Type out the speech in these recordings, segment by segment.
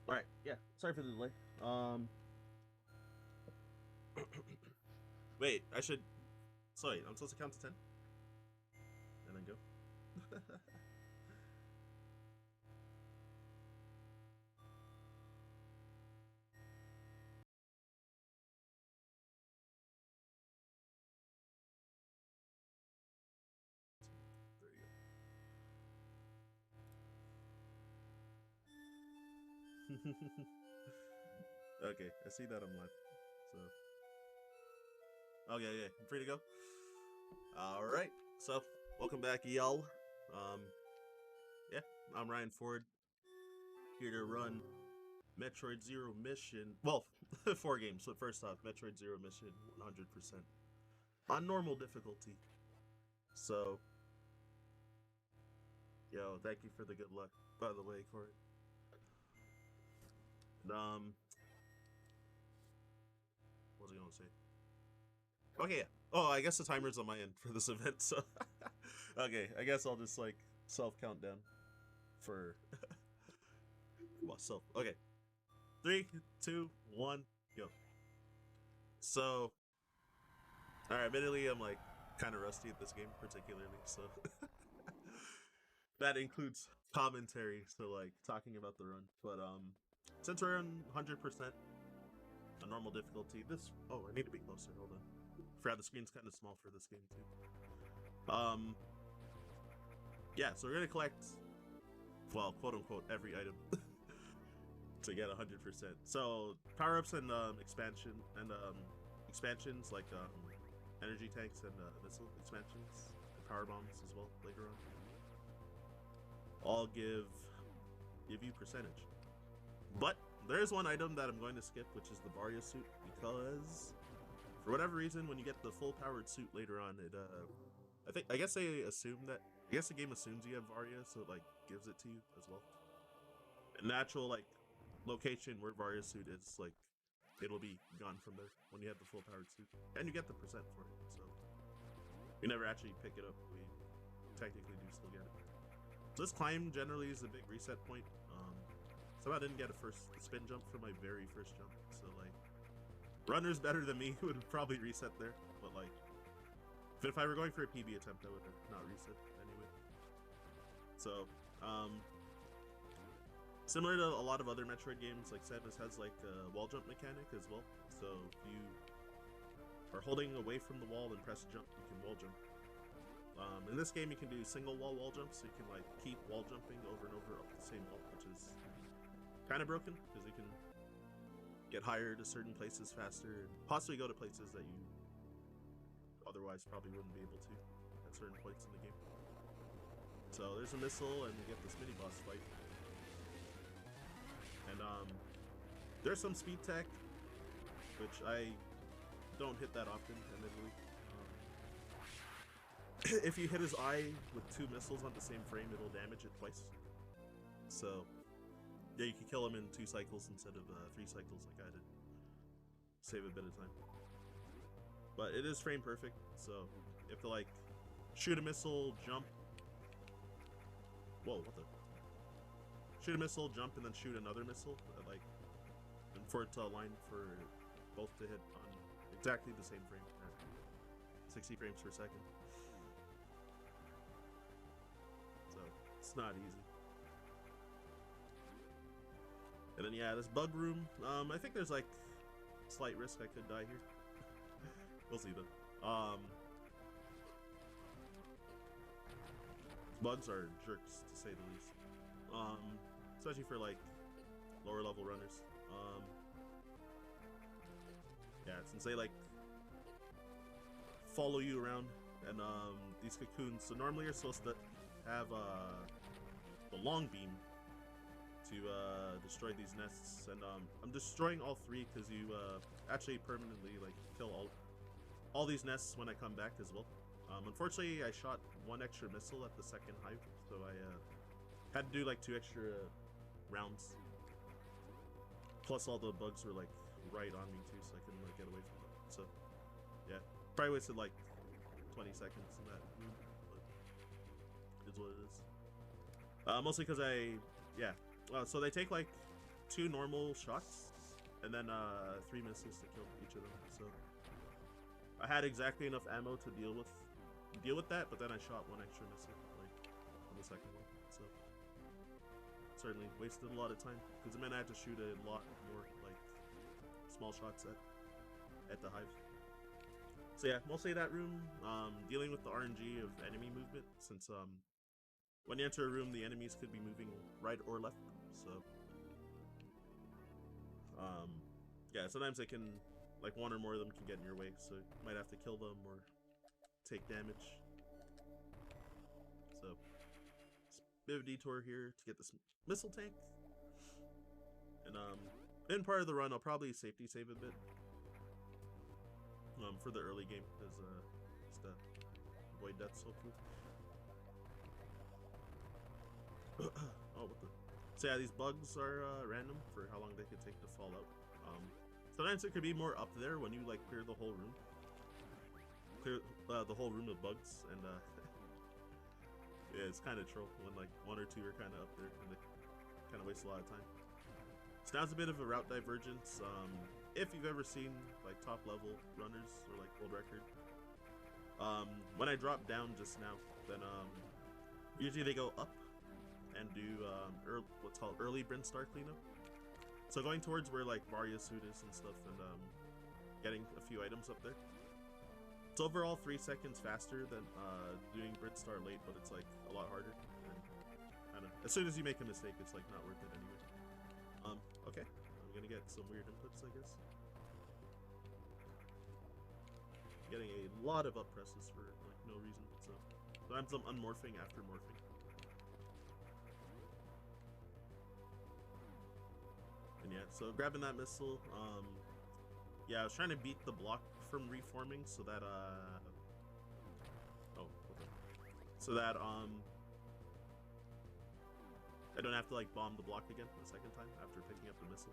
Alright, yeah. Sorry for the delay. Wait, I should. Sorry, I'm supposed to count to 10? And then go? There you go. Okay, I see that I'm live. So. Okay, yeah, I'm free to go. Alright, so, welcome back, y'all. Um, yeah, I'm Ryan Ford, here to run Metroid Zero Mission. Well, 4 games, but first off, Metroid Zero Mission 100% on normal difficulty. So, yo, thank you for the good luck, by the way, Corey. And, what was I gonna say? Okay, yeah. Oh, I guess the timer's on my end for this event, so. Okay, I guess I'll just, like, self count down for myself. Okay. 3, 2, 1, go. So, alright, admittedly, I'm, like, kind of rusty at this game, particularly, so. That includes commentary, so, like, talking about the run. But, since we're on 100%, a normal difficulty, this. Oh, I need to be closer, hold on. Forgot the screen's kind of small for this game, too. Yeah, so we're gonna collect, well, quote unquote, every item to get 100%. So power ups and expansions like energy tanks and missile expansions, and power bombs as well later on. All give you percentage. But there is one item that I'm going to skip, which is the Barrio suit, because for whatever reason, when you get the full powered suit later on, it I guess they assume that. I guess the game assumes you have Varia, so it like gives it to you as well. A natural like location where Varia's suit is, like, it'll be gone from there when you have the full powered suit, and you get the percent for it. So we never actually pick it up. We technically do still get it. So this climb generally is a big reset point. Somehow I didn't get a first spin jump for my very first jump, so like runners better than me would probably reset there, but like. If I were going for a PB attempt, I would have not reset anyway. So, similar to a lot of other Metroid games, like Samus has like a wall jump mechanic as well. So if you are holding away from the wall and press jump, you can wall jump. In this game, you can do single wall jumps, so you can like keep wall jumping over and over up the same wall, which is kind of broken because you can get higher to certain places faster and possibly go to places that you otherwise probably wouldn't be able to at certain points in the game. So there's a missile, and you get this mini boss fight. And there's some speed tech, which I don't hit that often, admittedly. If you hit his eye with 2 missiles on the same frame, it'll damage it twice. So yeah, you can kill him in 2 cycles instead of 3 cycles like I did. Save a bit of time. But it is frame perfect, so you have to like shoot a missile, jump. Whoa, what the? Shoot a missile, jump, and then shoot another missile, like, and for it to align for both to hit on exactly the same frame, 60 frames per second. So it's not easy. And then yeah, this bug room. I think there's like slight risk I could die here. We'll see though. Bugs are jerks to say the least. Especially for like lower level runners. Yeah, since they like follow you around, and these cocoons. So normally you're supposed to have the long beam to destroy these nests, and I'm destroying all 3 because you actually permanently like kill all these nests when I come back as well. Unfortunately, I shot 1 extra missile at the second hive, so I had to do like 2 extra rounds. Plus, all the bugs were like right on me too, so I couldn't like get away from them. So yeah, probably wasted like 20 seconds in that room, but it's what it is. Mostly because so they take like 2 normal shots, and then 3 missiles to kill each of them. So I had exactly enough ammo to deal with that, but then I shot 1 extra missile like on the second one. So certainly wasted a lot of time because it meant I had to shoot a lot more like small shots at the hive. So yeah, mostly that room, dealing with the RNG of enemy movement, since when you enter a room, the enemies could be moving right or left. So yeah, sometimes they can, like, 1 or more of them can get in your way, so you might have to kill them or take damage. So bit of a detour here to get this missile tank. And in part of the run, I'll probably safety save a bit for the early game, because just to avoid deaths, hopefully. Oh, what the? So yeah, these bugs are random for how long they could take to fall out. Sometimes it could be more up there when you like clear the whole room. Clear the whole room of bugs, and yeah, it's kind of troll when like 1 or 2 are kind of up there, and they kind of waste a lot of time. So now's a bit of a route divergence. If you've ever seen like top level runners or like world record, when I drop down just now, then usually they go up and do what's called early Brinstar cleanup. So going towards where like Varya's suit is and stuff, and getting a few items up there. It's overall 3 seconds faster than doing Brinstar late, but it's like a lot harder. And I don't know. As soon as you make a mistake, it's like not worth it anyway. Okay, I'm gonna get some weird inputs, I guess. Getting a lot of up presses for like no reason. So sometimes I'm unmorphing after morphing. And yeah, so grabbing that missile, yeah, I was trying to beat the block from reforming so that so that I don't have to like bomb the block again the second time after picking up the missile.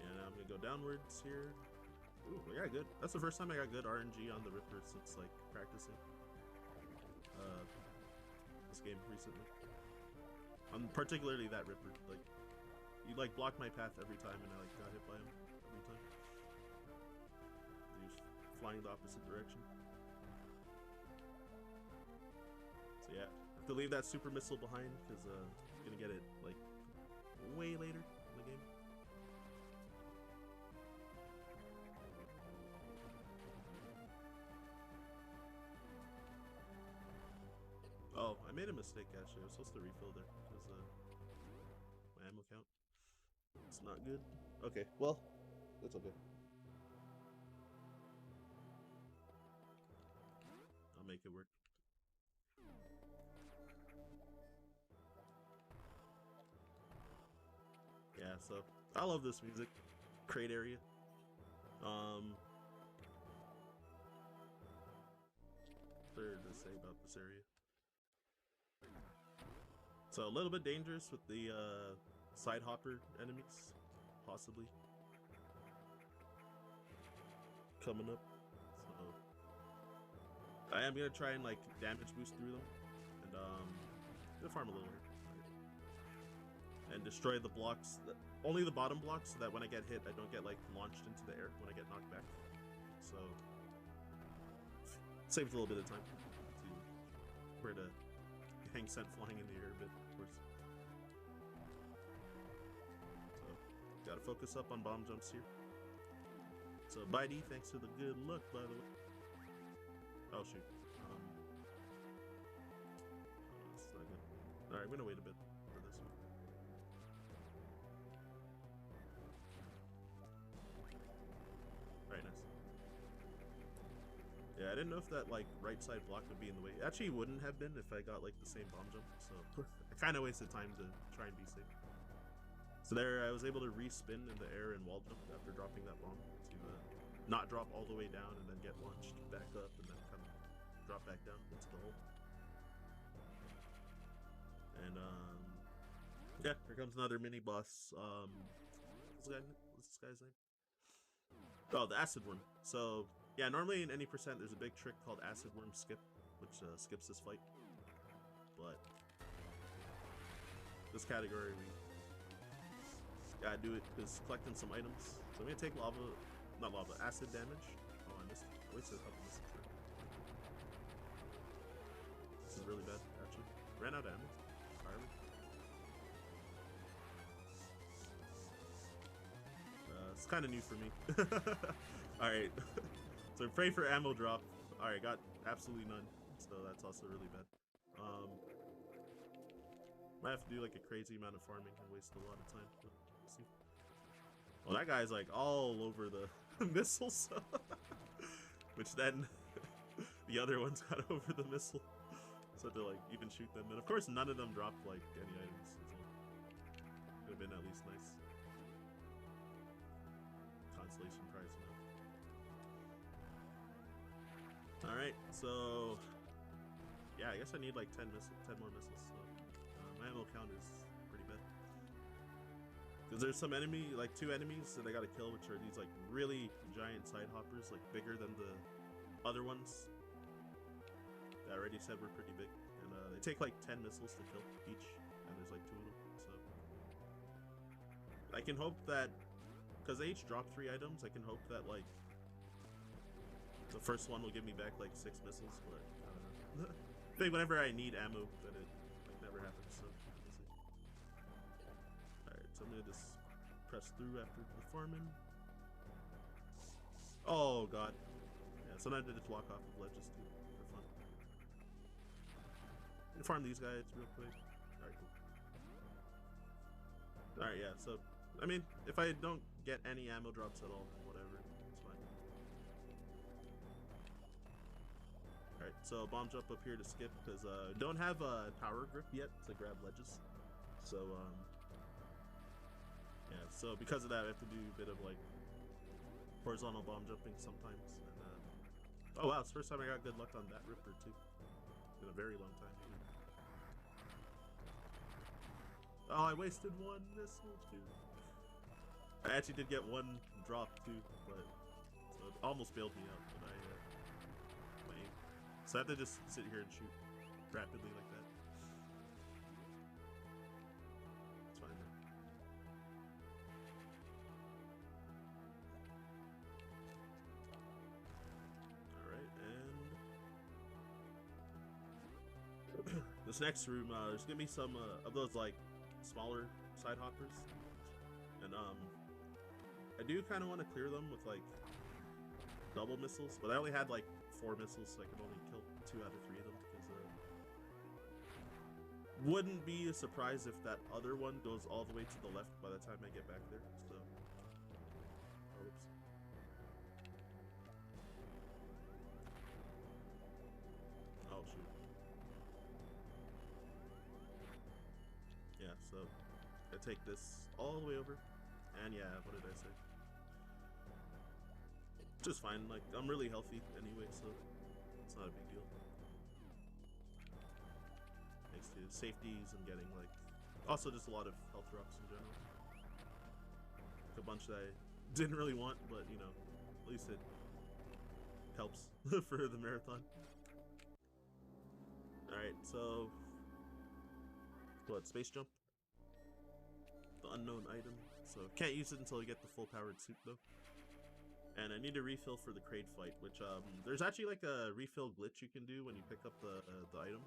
Yeah, now I'm gonna go downwards here. Ooh, I got good. That's the first time I got good RNG on the Ripper since like practicing this game recently. Particularly that Ripper, like he like blocked my path every time, and I like got hit by him every time. He was flying the opposite direction. So yeah, I have to leave that super missile behind because I'm gonna get it like way later in the game. Oh, I made a mistake actually. I was supposed to refill there because my ammo count. It's not good. Okay, well, that's okay. I'll make it work. Yeah, so I love this music. Crate area. There to say about this area. So a little bit dangerous with the side hopper enemies, possibly coming up. So I am gonna try and like damage boost through them, and gonna farm a little here, and destroy the blocks, only the bottom blocks, so that when I get hit, I don't get like launched into the air when I get knocked back. So saves a little bit of time to hang scent flying in the air a bit, of course. So gotta focus up on bomb jumps here. So Bitey, thanks for the good luck, by the way. Oh shoot. This is not good. Alright, I'm gonna wait a bit for this one. Alright, nice. Yeah, I didn't know if that like right side block would be in the way. It actually wouldn't have been if I got like the same bomb jump, so I kind of wasted time to try and be safe. So there, I was able to respin in the air and wall jump after dropping that bomb to not drop all the way down and then get launched back up and then kind of drop back down into the hole. And yeah, here comes another mini boss. What's this guy's name? Oh, the acid worm. So yeah, normally in any percent there's a big trick called acid worm skip, which skips this fight. But this category, Gotta do it because collecting some items. So I'm gonna take lava, not lava, acid damage. Oh, I missed. I wasted a couple missiles there. This is really bad, actually. Ran out of ammo. Entirely. It's kind of new for me. Alright. So pray for ammo drop. Alright, got absolutely none. So that's also really bad. Might have to do like a crazy amount of farming and waste a lot of time. But we'll see. Well, that guy's like all over the missiles. Which then the other ones got over the missile. So to like even shoot them. And of course none of them dropped like any items. So could have been at least nice. Consolation prize enough. Alright, so yeah, I guess I need like 10 more missiles. So my ammo count is pretty bad. Because there's some enemy, like 2 enemies that I gotta kill, which are these like really giant side hoppers, like bigger than the other ones that I already said were pretty big. And they take like 10 missiles to kill each, and there's like 2 of them. So I can hope that, because they each drop 3 items, I can hope that like the first one will give me back like 6 missiles, but I don't know. I think whenever I need ammo, that it like never happens. So we'll see. Alright, so I'm gonna just press through after the farming. Oh god. Yeah, sometimes I just walk off of ledges too for fun. And farm these guys real quick. Alright, cool. Alright, yeah, so I mean, if I don't get any ammo drops at all, whatever, it's fine. Alright, so bomb jump up here to skip because don't have a power grip yet to grab ledges. So yeah, so because of that I have to do a bit of like horizontal bomb jumping sometimes. And oh wow, it's the first time I got good luck on that ripper too. In a very long time. Oh, I wasted 1 missile too. I actually did get 1 drop too, but so it almost bailed me out, but my aim. So I have to just sit here and shoot rapidly like that. It's fine though. Alright, and this next room, there's gonna be some of those like smaller side hoppers. And I do kind of want to clear them with like double missiles, but I only had like 4 missiles, so I can only kill 2 out of 3 of them. Because wouldn't be a surprise if that other one goes all the way to the left by the time I get back there. So, oh, oops. Oh shoot. Yeah, so I take this all the way over, and yeah, what did I say? Just fine. Like I'm really healthy anyway, so it's not a big deal. Thanks to safeties and getting like, also just a lot of health drops in general. A bunch that I didn't really want, but you know, at least it helps for the marathon. All right, so what? Space jump. The unknown item. So can't use it until you get the full powered suit though. And I need a refill for the crate fight, which there's actually like a refill glitch you can do when you pick up the item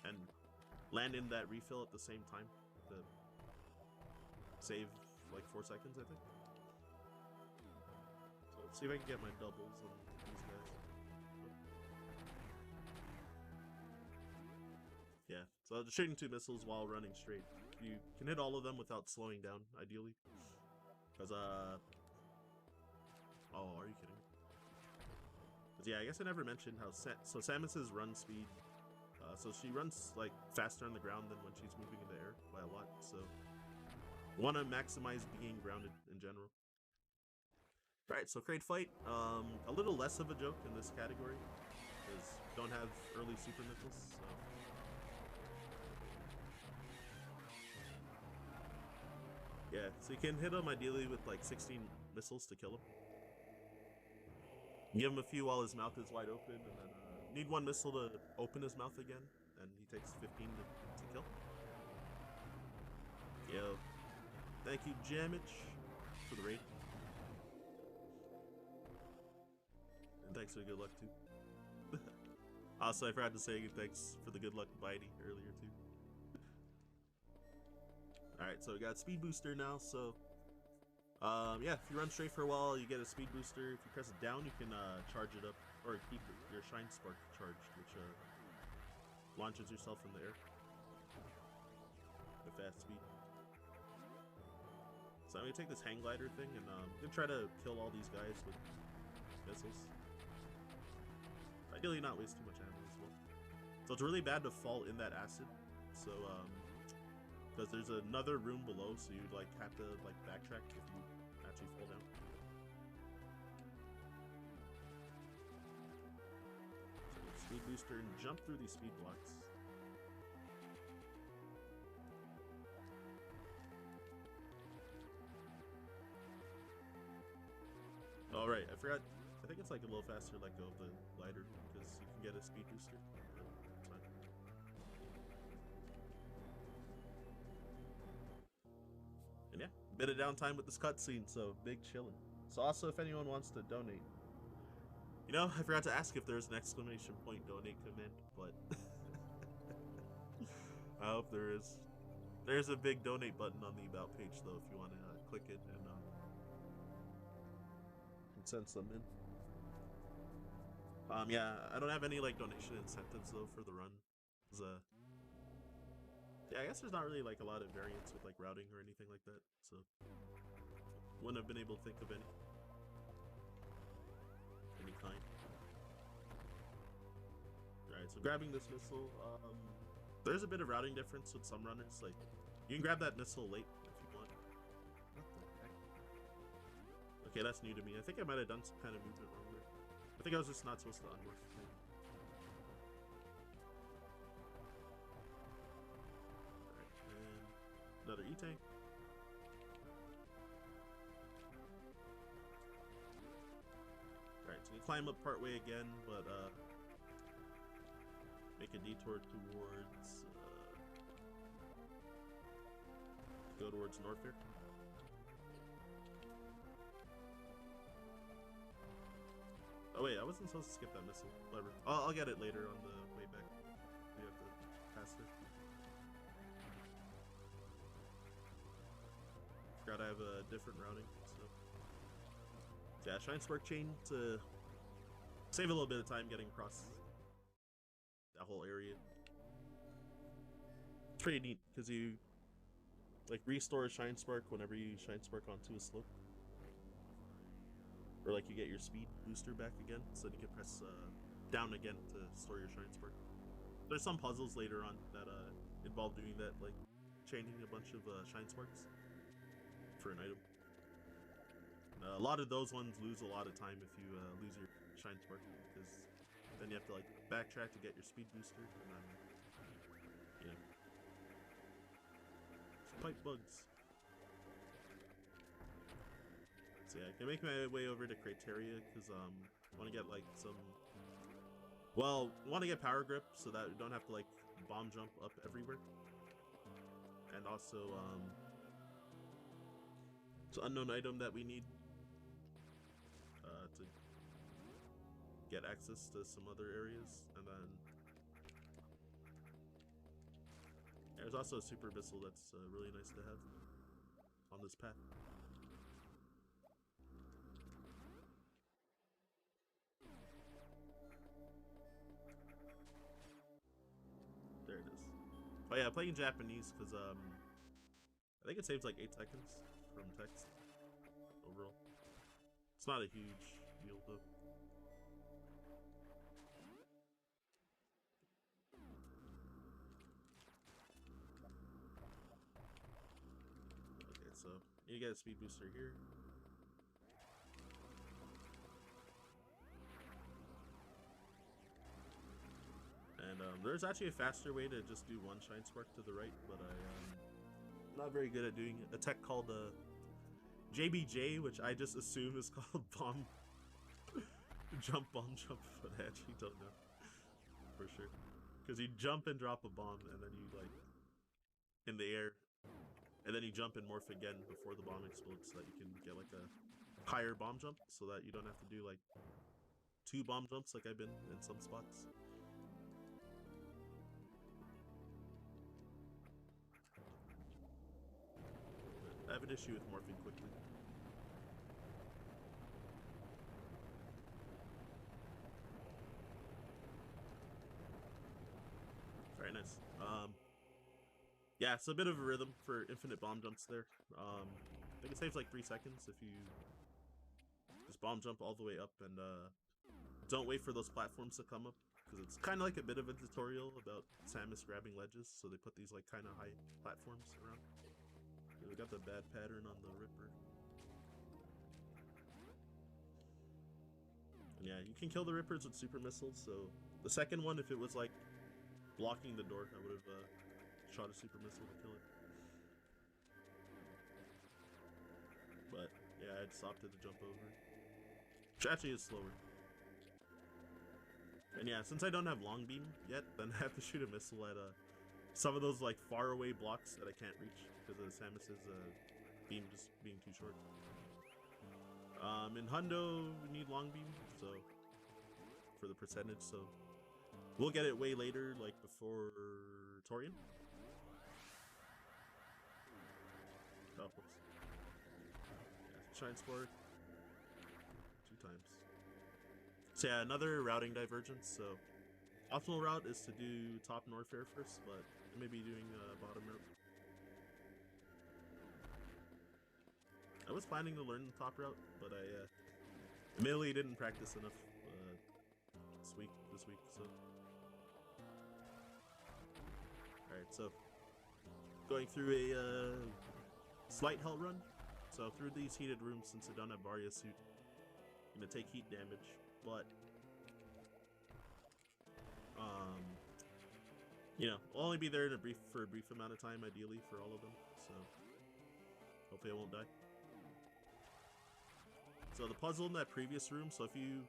and land in that refill at the same time to save like 4 seconds, I think. So let's see if I can get my doubles on these guys. Yeah, so shooting 2 missiles while running straight. You can hit all of them without slowing down, ideally. Because oh, are you kidding me? But yeah, I guess I never mentioned how so Samus's run speed. So she runs like faster on the ground than when she's moving in the air by a lot. So want to maximize being grounded in general. All right, so crate fight. A little less of a joke in this category because don't have early super missiles. So. Yeah, so you can hit him ideally with like 16 missiles to kill him. Give him a few while his mouth is wide open, and then need 1 missile to open his mouth again, and he takes 15 to kill. Yo. Thank you, Jamich, for the raid. And thanks for the good luck, too. Also, I forgot to say thanks for the good luck, Bitey, earlier, too. Alright, so we got speed booster now, so... yeah, if you run straight for a while, you get a speed booster. If you press it down, you can charge it up, or keep your Shine Spark charged, which launches yourself in the air with fast speed. So I'm gonna take this hang glider thing, and I'm gonna try to kill all these guys with missiles. Ideally not waste too much ammo as well. So it's really bad to fall in that acid, so because there's another room below, so you'd like have to like backtrack if you actually fall down. So speed booster and jump through these speed blocks. Oh right, I forgot. I think it's like a little faster let go of the glider because you can get a speed booster. That's fine. And yeah, bit of downtime with this cutscene, so big chillin'. So also, if anyone wants to donate, you know, I forgot to ask if there's an exclamation point donate command, but I hope there is. There's a big donate button on the about page though, if you want to click it and send some in. Yeah, I don't have any like donation incentives though for the run. Yeah, I guess there's not really like a lot of variance with like routing or anything like that, so wouldn't have been able to think of any kind. Alright, so grabbing this missile, there's a bit of routing difference with some runners. Like, you can grab that missile late if you want. What the heck? Okay, that's new to me. I think I might have done some kind of movement wrong there. I think I was just not supposed to unmorph. Alright, and another E-tank. Alright, so you climb up partway again, but make a detour towards go towards north here. Oh wait, I wasn't supposed to skip that missile. Whatever. I'll get it later on the way back. We have to pass it. Forgot I have a different routing, so yeah, Shine Spark Chain to save a little bit of time getting across that whole area. It's pretty neat because you like restore a Shine Spark whenever you Shine Spark onto a slope. Or like you get your speed booster back again, so then you can press down again to store your Shine Spark. There's some puzzles later on that involve doing that, like changing a bunch of Shine Sparks for an item. A lot of those ones lose a lot of time if you lose your Shine Spark, because then you have to like backtrack to get your speed booster, and then you know, pipe bugs. So yeah, I can make my way over to Criteria because I want to get like some. Well, want to get power grip so that we don't have to like bomb jump up everywhere, and also it's an unknown item that we need to get access to some other areas, and then there's also a super missile that's really nice to have on this path. There it is. Oh yeah, playing Japanese because I think it saves like 8 seconds from text overall. It's not a huge deal though. Okay, so you get a speed booster here. And there's actually a faster way to just do one Shine Spark to the right, but I'm not very good at doing it. A tech called JBJ, which I just assume is called bomb jump, but I actually don't know for sure. Because you jump and drop a bomb, and then you like in the air and then you jump and morph again before the bomb explodes, so that you can get like a higher bomb jump, so that you don't have to do like 2 bomb jumps like I've been in some spots. I have an issue with morphing quickly. Very nice. Yeah, it's a bit of a rhythm for infinite bomb jumps there. I think it saves like 3 seconds if you just bomb jump all the way up and don't wait for those platforms to come up, because it's kind of like a bit of a tutorial about Samus grabbing ledges, so they put these like kind of high platforms around. We got the bad pattern on the Ripper. And yeah, you can kill the Rippers with super missiles, so the second one, if it was like blocking the door, I would have shot a super missile to kill it. But yeah, I just opted to jump over, which actually is slower. And yeah, since I don't have long beam yet, then I have to shoot a missile at some of those like far away blocks that I can't reach because of Samus's beam just being too short. In Hundo, we need long beam, so for the percentage, so we'll get it way later, like before Torian. Oh, whoops. Yeah, Shine Spark 2 times. So yeah, another routing divergence. So optimal route is to do top north air first, but I may be doing bottom route. I was planning to learn the top route, but I admittedly didn't practice enough this week, so. Alright, so going through a slight hell run. So through these heated rooms, since I don't have Varia suit, I'm gonna take heat damage, but you know, I'll only be there in for a brief amount of time, ideally, for all of them, so hopefully I won't die. So the puzzle in that previous room, so if you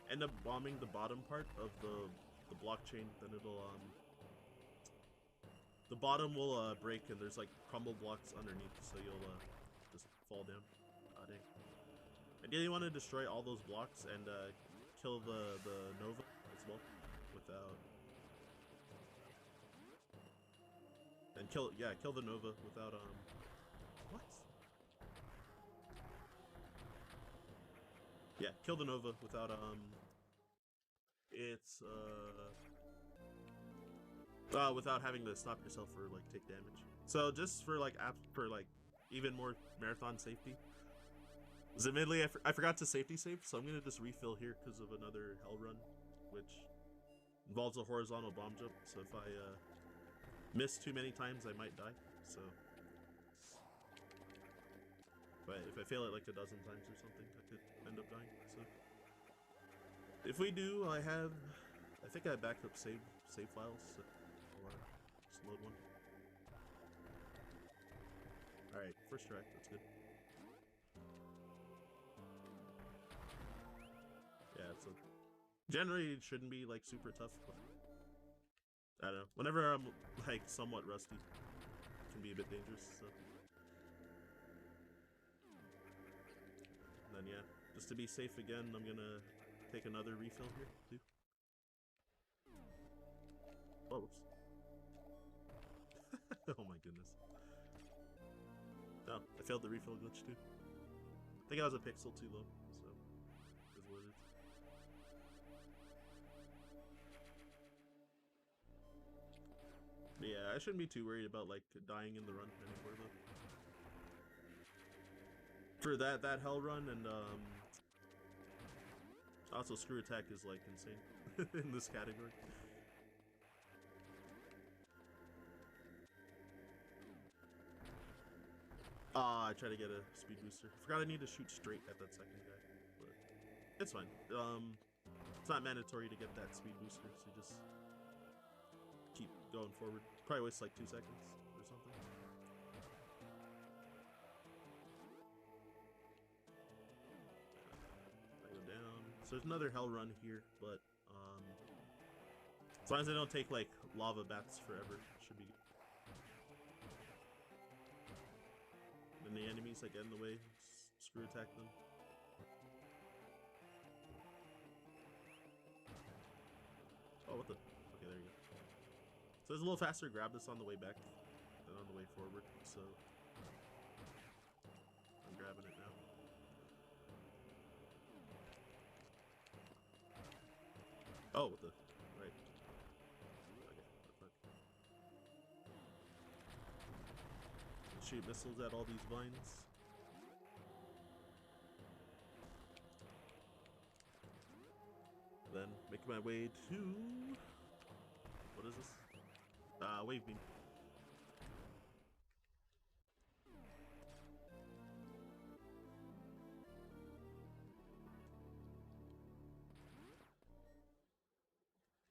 end up bombing the bottom part of the blockchain, then it'll the bottom will break, and there's like crumble blocks underneath, so you'll just fall down. Ah, dang. Ideally, you want to destroy all those blocks and kill the Nova as well, without. And kill the Nova without what? Yeah, kill the Nova without it's without having to stop yourself or like take damage. So just for like even more marathon safety. Because admittedly, I forgot to safety save, so I'm gonna just refill here because of another hell run, which involves a horizontal bomb jump. So if I miss too many times, I might die. So, but if I fail it like a dozen times or something, I could end up dying. So if we do, I think I backed up save files. So I'll just load one. All right, first try. That's good. Yeah, so generally it shouldn't be like super tough, but I don't know. Whenever I'm like somewhat rusty, it can be a bit dangerous. So, and then yeah, just to be safe again, I'm gonna take another refill here too. Oh, whoops. Oh my goodness. No, I failed the refill glitch too. I think I was a pixel too low, so is what it is. But yeah, I shouldn't be too worried about like dying in the run anymore though. For that hell run, and also screw attack is like insane in this category. I try to get a speed booster. Forgot I need to shoot straight at that second guy, but it's fine. It's not mandatory to get that speed booster, so you just keep going forward. Probably wastes like 2 seconds or something. I go down. So there's another hell run here, but as long as I don't take like lava bats forever, it should be good. And the enemies that get in the way, screw attack them. Oh, what the? Okay, there you go. So it's a little faster to grab this on the way back than on the way forward, so I'm grabbing it now. Oh, what the? Right. Okay. Shoot missiles at all these vines. Then make my way to... What is this? Wave beam.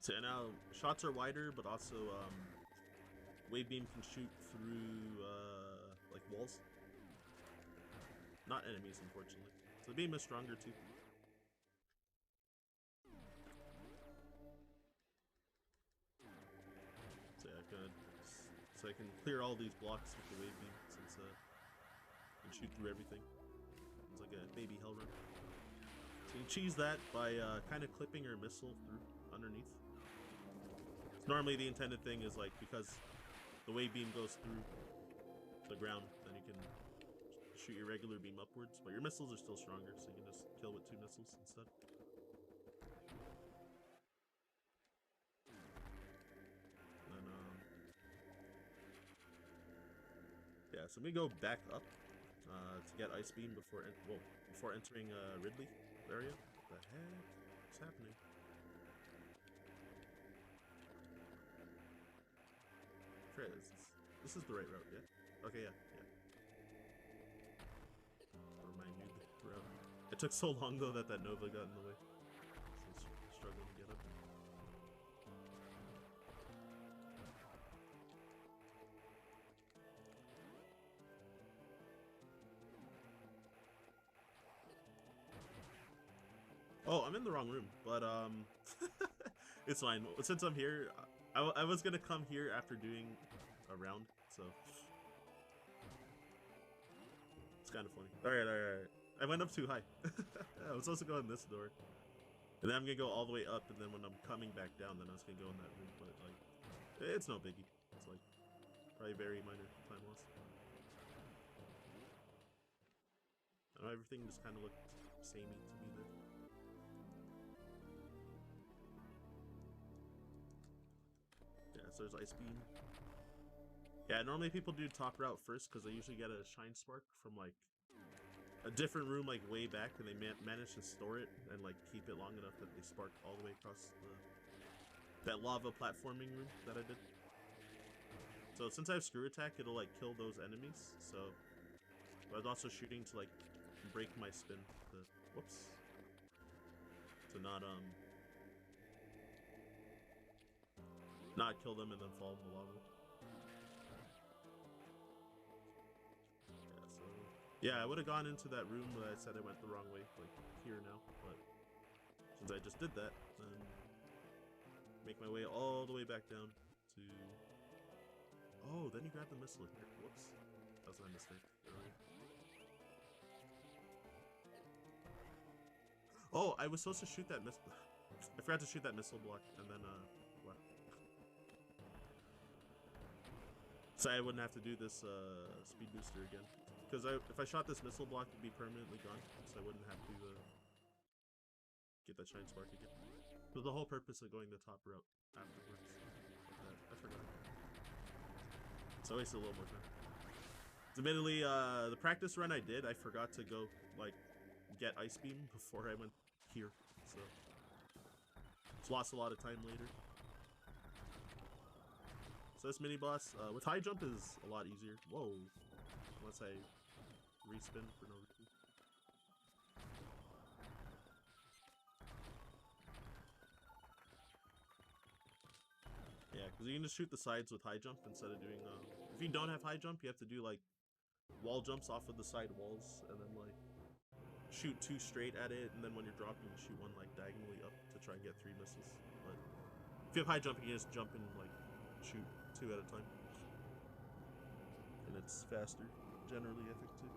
So now, shots are wider, but also, wave beam can shoot through, like walls. Not enemies, unfortunately. So the beam is stronger, too. So yeah, so I can clear all these blocks with the wave beam, since, I can shoot through everything. It's like a baby hell run. So you cheese that by, kind of clipping your missile through underneath. Normally the intended thing is like, because the wave beam goes through the ground, then you can shoot your regular beam upwards, but your missiles are still stronger, so you can just kill with 2 missiles instead. And yeah, so we go back up to get ice beam before entering Ridley area. What the heck is happening? This is the right route, yeah? Okay, yeah. Or my new route. It took so long though that Nova got in the way. So struggling to get up. Oh, I'm in the wrong room, but it's fine. Since I'm here, I was gonna come here after doing a round, so it's kind of funny. All right. I went up too high. I was supposed to go in this door, and then I'm gonna go all the way up, and then when I'm coming back down, then I was gonna go in that room. But like, it's no biggie. It's like probably very minor time loss. I know everything just kind of looked samey to me there. Yeah, so there's ice beam. Yeah, normally people do top route first because they usually get a shine spark from like a different room like way back, and they manage to store it and like keep it long enough that they spark all the way across that lava platforming room that I did. So since I have screw attack, it'll like kill those enemies. So I was also shooting to like break my spin. To not kill them and then fall in the lava. Yeah, I would have gone into that room, but I said I went the wrong way, like here now. But since I just did that, then make my way all the way back down to... Oh, then you grab the missile here. Whoops. That was my mistake earlier. Oh, I was supposed to shoot that missile. I forgot to shoot that missile block, and then, what? So I wouldn't have to do this, speed booster again. Because if I shot this missile block, it'd be permanently gone, so I wouldn't have to get that shine spark again. So the whole purpose of going the top route afterwards. I forgot. So I wasted a little more time. Admittedly, the practice run I did, I forgot to go like get ice beam before I went here, so just lost a lot of time later. So this mini boss with high jump is a lot easier. Whoa. Unless I respin for no reason. Yeah, because you can just shoot the sides with high jump instead of doing... if you don't have high jump, you have to do, like, wall jumps off of the side walls, and then, like, shoot 2 straight at it, and then when you're dropping, you shoot 1, like, diagonally up to try and get 3 missiles. But if you have high jump, you can just jump and, like, shoot 2 at a time. And it's faster. generally, I think, too.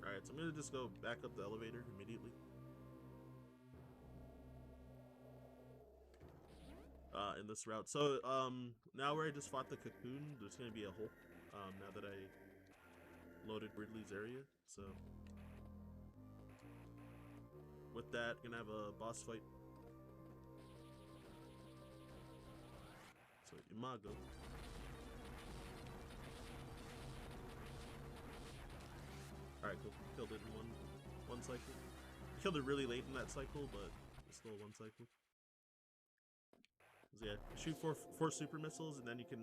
Alright, so I'm gonna just go back up the elevator immediately. In this route. So, now where I just fought the cocoon, there's gonna be a hole, now that I loaded Ridley's area, so... With that, gonna have a boss fight. So, Imago. Alright, cool. Killed it in one cycle. Killed it really late in that cycle, but it's still one cycle. So yeah, shoot four super missiles, and then you can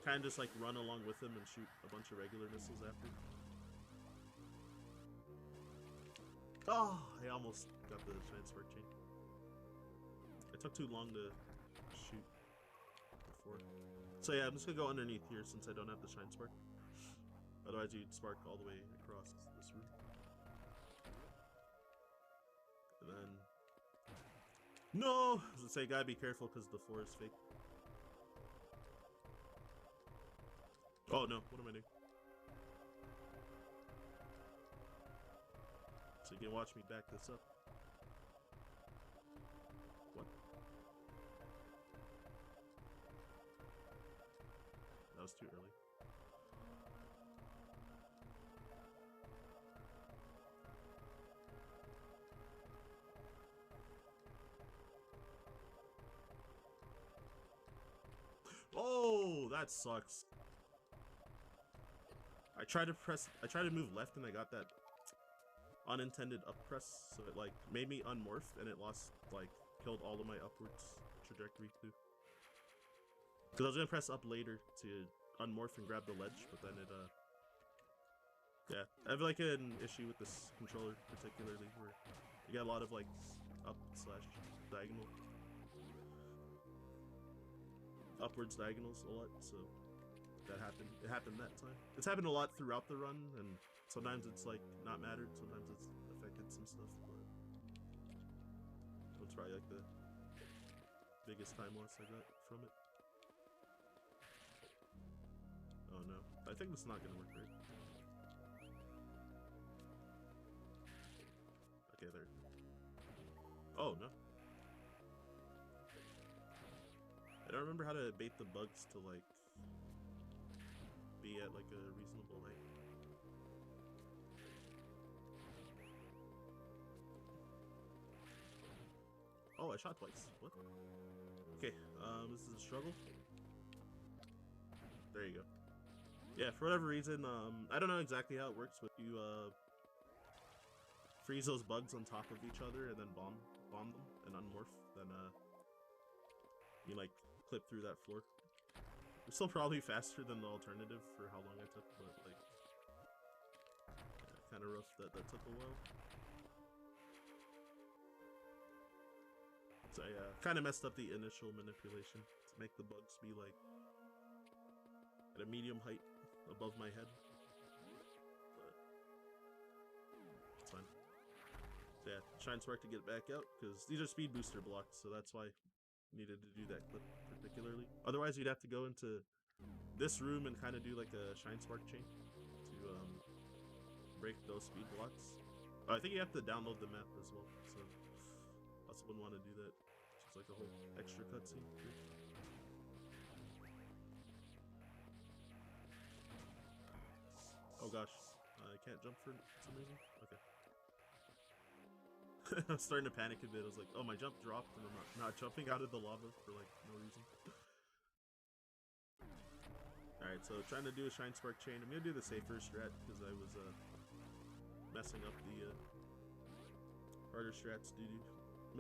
kind of just like run along with them and shoot a bunch of regular missiles after. Oh, I almost got the Shine Spark chain. It took too long to shoot before. So yeah, I'm just gonna go underneath here since I don't have the Shine Spark. Otherwise you'd spark all the way across this room. And then... No! I was gonna say, gotta be careful because the floor is fake. Oh no, what am I doing? So you can watch me back this up. What? That was too early. Oh, that sucks. I tried to move left and I got that unintended up press, so it like made me unmorph and it killed all of my upwards trajectory too. Because I was gonna press up later to unmorph and grab the ledge, but then it yeah. I have like an issue with this controller particularly where you get a lot of like up/diagonal. Upwards diagonals a lot, so that happened. It happened that time. It's happened a lot throughout the run, and sometimes it's like not mattered, sometimes it's affected some stuff, but that's probably like the biggest time loss I got from it. Oh no. I think this is not gonna work right. Okay, there. Oh no. I don't remember how to bait the bugs to like be at like a reasonable height. Oh, I shot twice. What? Okay, this is a struggle. There you go. Yeah, for whatever reason, I don't know exactly how it works, but you freeze those bugs on top of each other and then bomb them and unmorph, then you like clip through that floor. It's still probably faster than the alternative for how long I took, but like yeah, kind of rough that took a while. So yeah, kind of messed up the initial manipulation to make the bugs be like at a medium height above my head, but it's fine. So yeah, Shine Spark to get it back out because these are speed booster blocks, so that's why needed to do that clip particularly. Otherwise you'd have to go into this room and kind of do like a Shine Spark chain to break those speed blocks. I think you have to download the map as well, so also wouldn't want to do that. It's like a whole extra cutscene. Oh gosh, I can't jump for some reason? Okay. I was starting to panic a bit. I was like, oh, my jump dropped and I'm not jumping out of the lava for like no reason. Alright, so trying to do a Shine Spark chain. I'm gonna do the safer strat because I was messing up the harder strats due to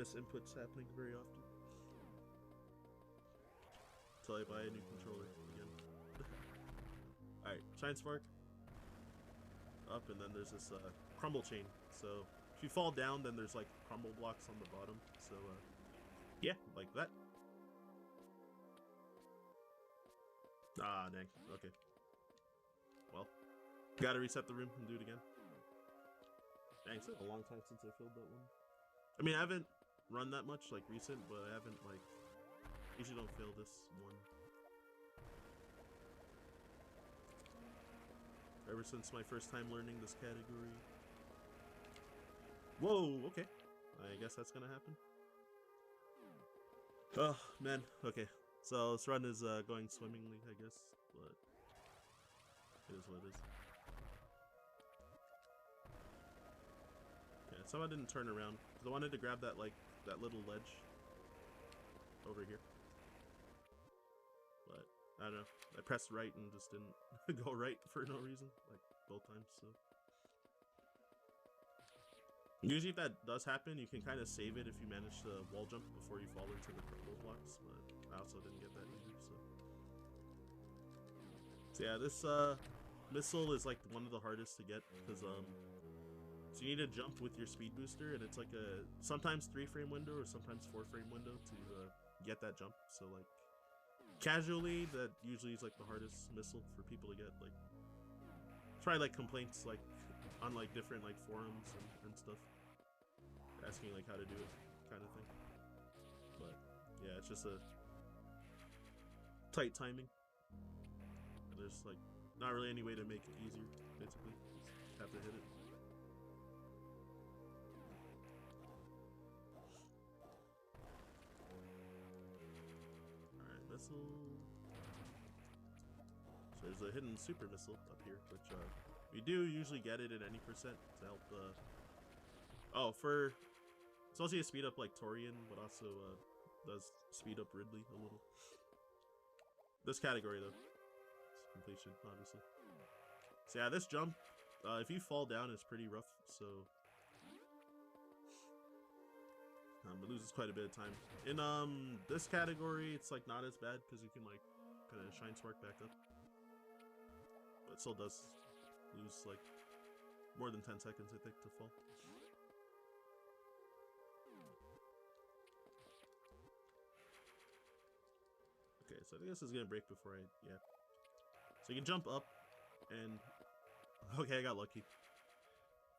misinputs happening very often. Until I buy a new controller again. Alright, Shine Spark. Up, and then there's this crumble chain. So if you fall down, then there's like crumble blocks on the bottom. So yeah, like that. Ah, dang. Okay. Well, gotta reset the room and do it again. Dang, it's been a long time since I filled that one. I mean, I haven't run that much like recent, but I haven't like Usually don't fail this one. Ever since my first time learning this category. Whoa, okay. I guess that's gonna happen. Oh, man. Okay. So this run is going swimmingly, I guess. But it is what it is. Okay, so I didn't turn around. Because I wanted to grab that, like, that little ledge over here. But, I don't know. I pressed right and just didn't go right for no reason. Like, both times, so. Usually if that does happen, you can kind of save it if you manage to wall jump before you fall into the crumble blocks, but I also didn't get that either, so. So yeah, this missile is like one of the hardest to get, because so you need to jump with your speed booster, and it's like a sometimes 3-frame window or sometimes 4-frame window to get that jump, so like casually, that usually is like the hardest missile for people to get, like try like complaints like on like different like forums and stuff, asking like how to do it kind of thing. But yeah, it's just a tight timing. And there's like not really any way to make it easier, basically. Just have to hit it. Alright, missile. So there's a hidden super missile up here, which we do usually get it at any percent to help oh, for it's also to speed up like Torian, but also does speed up Ridley a little. This category though, it's completion, obviously. So yeah, this jump, if you fall down, is pretty rough. So it loses quite a bit of time. In this category, it's like not as bad because you can like kind of shine spark back up, but it still does lose like more than 10 seconds, I think, to fall. Okay, so I think this is gonna break before yeah. So you can jump up, and okay, I got lucky.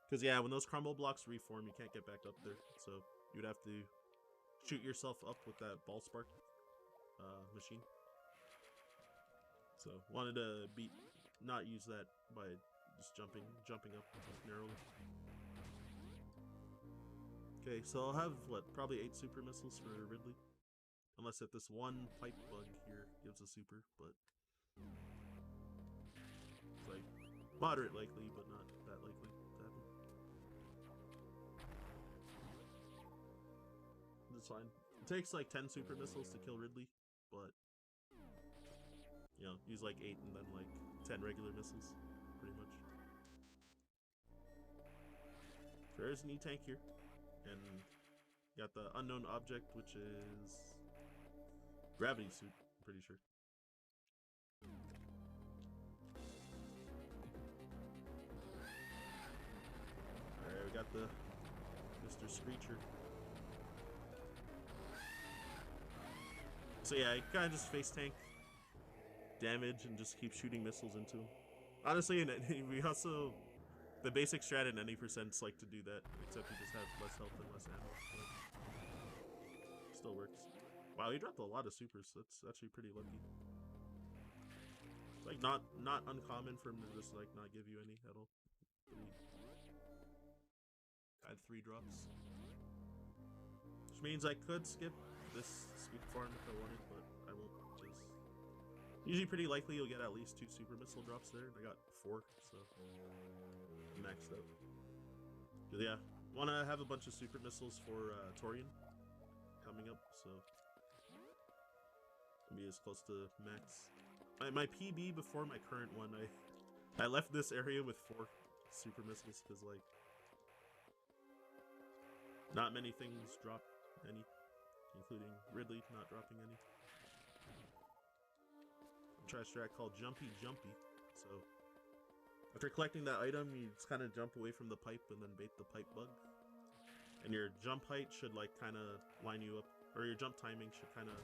Because yeah, when those crumble blocks reform, you can't get back up there. So you'd have to shoot yourself up with that ball spark machine. So wanted to not use that by just jumping up narrowly. Okay, so I'll have what, probably 8 super missiles for Ridley. Unless if this one pipe bug here gives a super, but it's like moderate likely, but not that likely to happen. That's fine. It takes like 10 super missiles to kill Ridley, but you know, use like 8 and then like 10 regular missiles, pretty much. There is an E-tank here, and got the unknown object, which is gravity suit, I'm pretty sure. Alright, we got the Mr. Screecher. So yeah, I kind of just face tank damage and just keep shooting missiles into him. Honestly, and we also, the basic strat in any percents like to do that, except you just have less health and less ammo. Still works. Wow, he dropped a lot of supers. That's actually pretty lucky. Like not uncommon for him to just like not give you any at all. I had 3 drops, which means I could skip this speed farm if I wanted, but I won't. Because usually pretty likely you'll get at least 2 super missile drops there. I got 4, so maxed out. But yeah, want to have a bunch of super missiles for Torian coming up, so be as close to max. My PB before my current one, I left this area with 4 super missiles because like not many things drop any, including Ridley not dropping any. Try a strat called Jumpy Jumpy. So after collecting that item, you just kind of jump away from the pipe and then bait the pipe bug. And your jump height should like kind of line you up, or your jump timing should kind of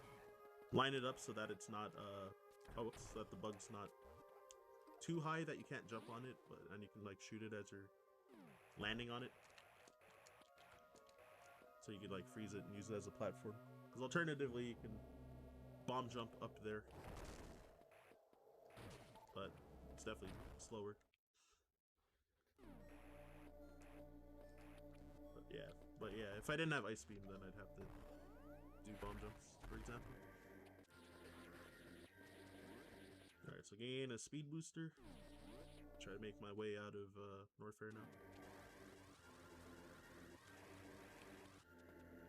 line it up so that it's not so that the bug's not too high that you can't jump on it, but and you can like shoot it as you're landing on it. So you could like freeze it and use it as a platform. Because alternatively, you can bomb jump up there, but it's definitely slower. But yeah, if I didn't have ice beam, then I'd have to do bomb jumps, for example. All right, so gain a speed booster. Try to make my way out of Norfair now.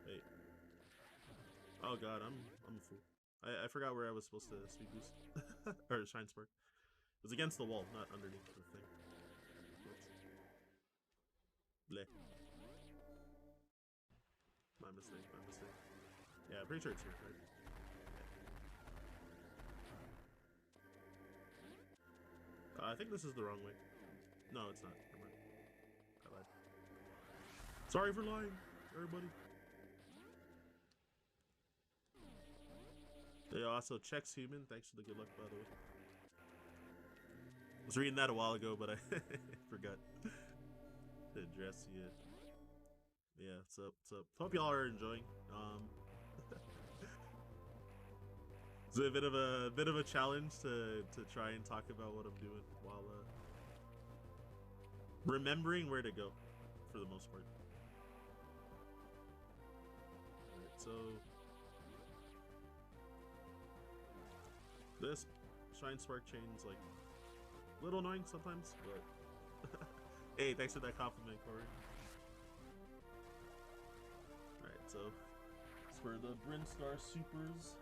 Wait. Oh god, I'm a fool. I forgot where I was supposed to speed boost. Or shine spark. It was against the wall, not underneath the thing. Oops. Bleh. My mistake, my mistake. Yeah, pretty sure it's here, right? I think this is the wrong way. No, it's not. Never mind. I lied. Sorry for lying, everybody. They also checks human. Thanks for the good luck, by the way. I was reading that a while ago, but I forgot to address you. Yeah, what's up? What's up? Hope y'all are enjoying. It's a bit of a challenge to try and talk about what I'm doing while remembering where to go, for the most part. Alright, so this shine spark chain's like a little annoying sometimes, but hey, thanks for that compliment, Corey. Alright, so it's for the Brinstar Supers.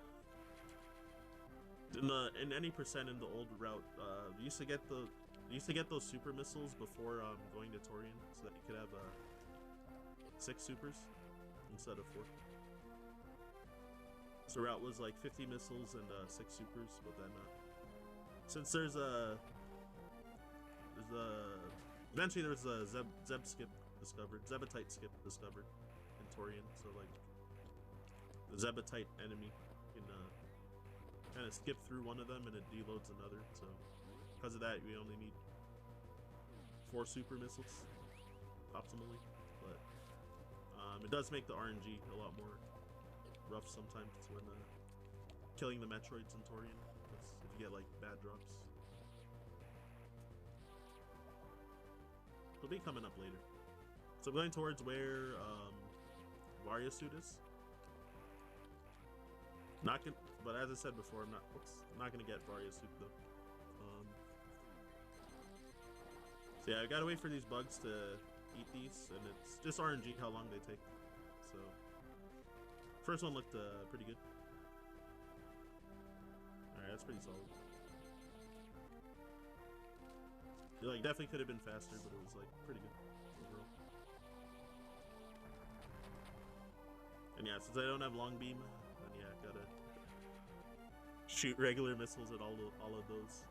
In any percent in the old route, you used to get those super missiles before going to Torian, so that you could have 6 supers instead of 4. So route was like 50 missiles and 6 supers, but then since eventually there's a Zeb skip discovered, Zebetite skip discovered in Torian, so like the Zebetite enemy can kind of skip through one of them and it deloads another, so because of that we only need 4 super missiles optimally, but it does make the RNG a lot more rough sometimes when killing the Metroids in Torian, if you get like bad drops. It'll be coming up later. So I'm going towards where Varia suit is. Not gonna, but as I said before, I'm not gonna get Varia suit though. So yeah, I gotta wait for these bugs to eat these, and it's just RNG how long they take. So first one looked pretty good. All right, that's pretty solid. It, like, definitely could have been faster, but it was like pretty good overall. And yeah, since I don't have long beam, then yeah, gotta shoot regular missiles at all of those,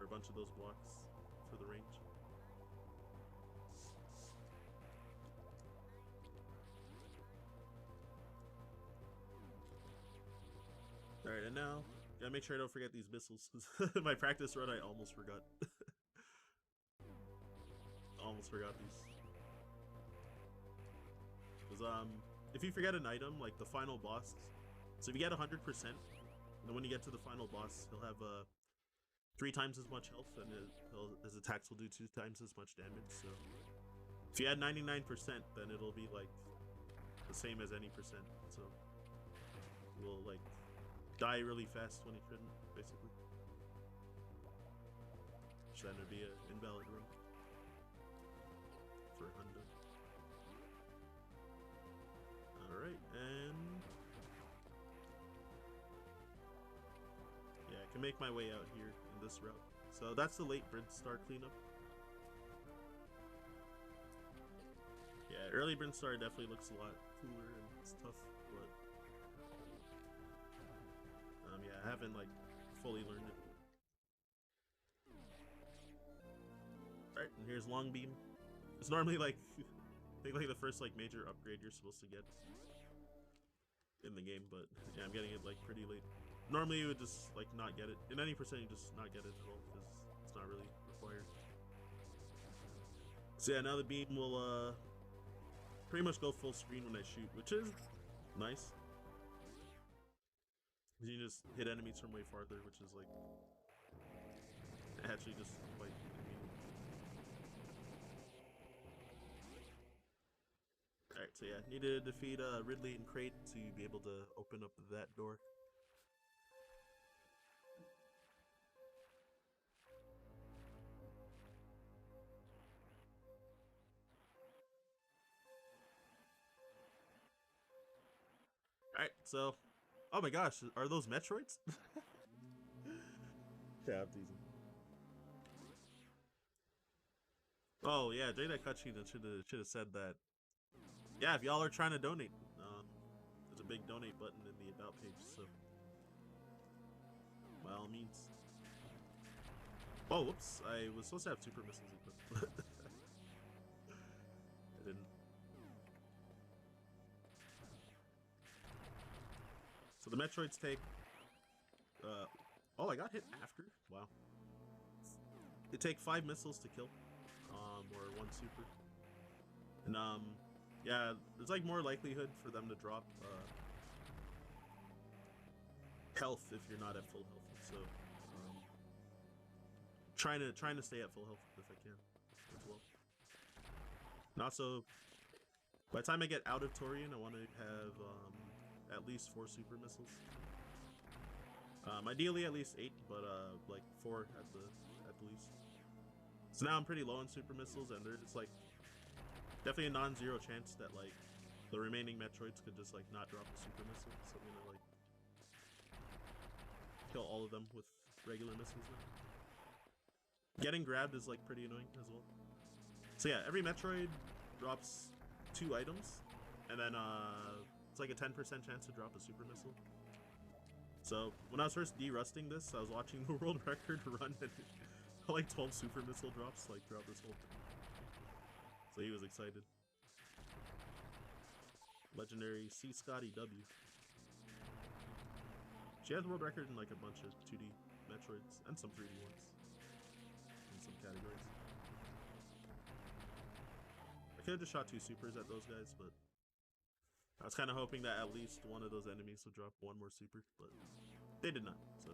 or a bunch of those blocks for the range. All right, and now gotta make sure I don't forget these missiles, because my practice run I almost forgot. Almost forgot these. Because if you forget an item, like the final boss, so if you get 100%, then when you get to the final boss, he'll have 3 times as much health, and his attacks will do 2 times as much damage. So if you had 99%, then it'll be like the same as any percent. So you'll like die really fast when he couldn't, basically. Which then would be an invalid run for Hundo. Alright, and yeah, I can make my way out here in this route. So that's the late Brinstar cleanup. Yeah, early Brinstar definitely looks a lot cooler and it's tough, but yeah, I haven't like fully learned it. Alright, and here's Long Beam. It's normally like I think like the first like major upgrade you're supposed to get in the game, but yeah, I'm getting it like pretty late. Normally you would just like not get it. In any percent you just not get it at all, because it's not really required. So yeah, now the beam will pretty much go full screen when I shoot, which is nice. You just hit enemies from way farther, which is like actually just quite convenient. Alright, so yeah, need to defeat Ridley and Crate to be able to open up that door. Alright, so oh my gosh, are those Metroids? Yeah, I'm teasing. Oh yeah, during that cutscene, I should have said that. Yeah, if y'all are trying to donate, there's a big donate button in the about page. So by all means. Oh, whoops! I was supposed to have super missiles equipped. I didn't. So the Metroids take. Oh, I got hit after. Wow. They take 5 missiles to kill, or 1 super. And yeah, there's like more likelihood for them to drop health if you're not at full health. So trying to stay at full health if I can as well. And also, by the time I get out of Torian, I want to have at least 4 super missiles. Ideally at least 8, but like 4 at the least. So now I'm pretty low on super missiles, and there's like definitely a non-zero chance that like the remaining Metroids could just like not drop a super missile. So I'm gonna like kill all of them with regular missiles now. Getting grabbed is like pretty annoying as well. So yeah, every Metroid drops 2 items, and then it's like a 10% chance to drop a super missile. So when I was first derusting this, I was watching the world record run, and like 12 super missile drops like throughout this whole thing. So he was excited. Legendary C. Scotty W. She has the world record in like a bunch of 2D Metroids and some 3D ones in some categories. I could have just shot 2 supers at those guys, but I was kind of hoping that at least one of those enemies would drop 1 more super, but they did not, so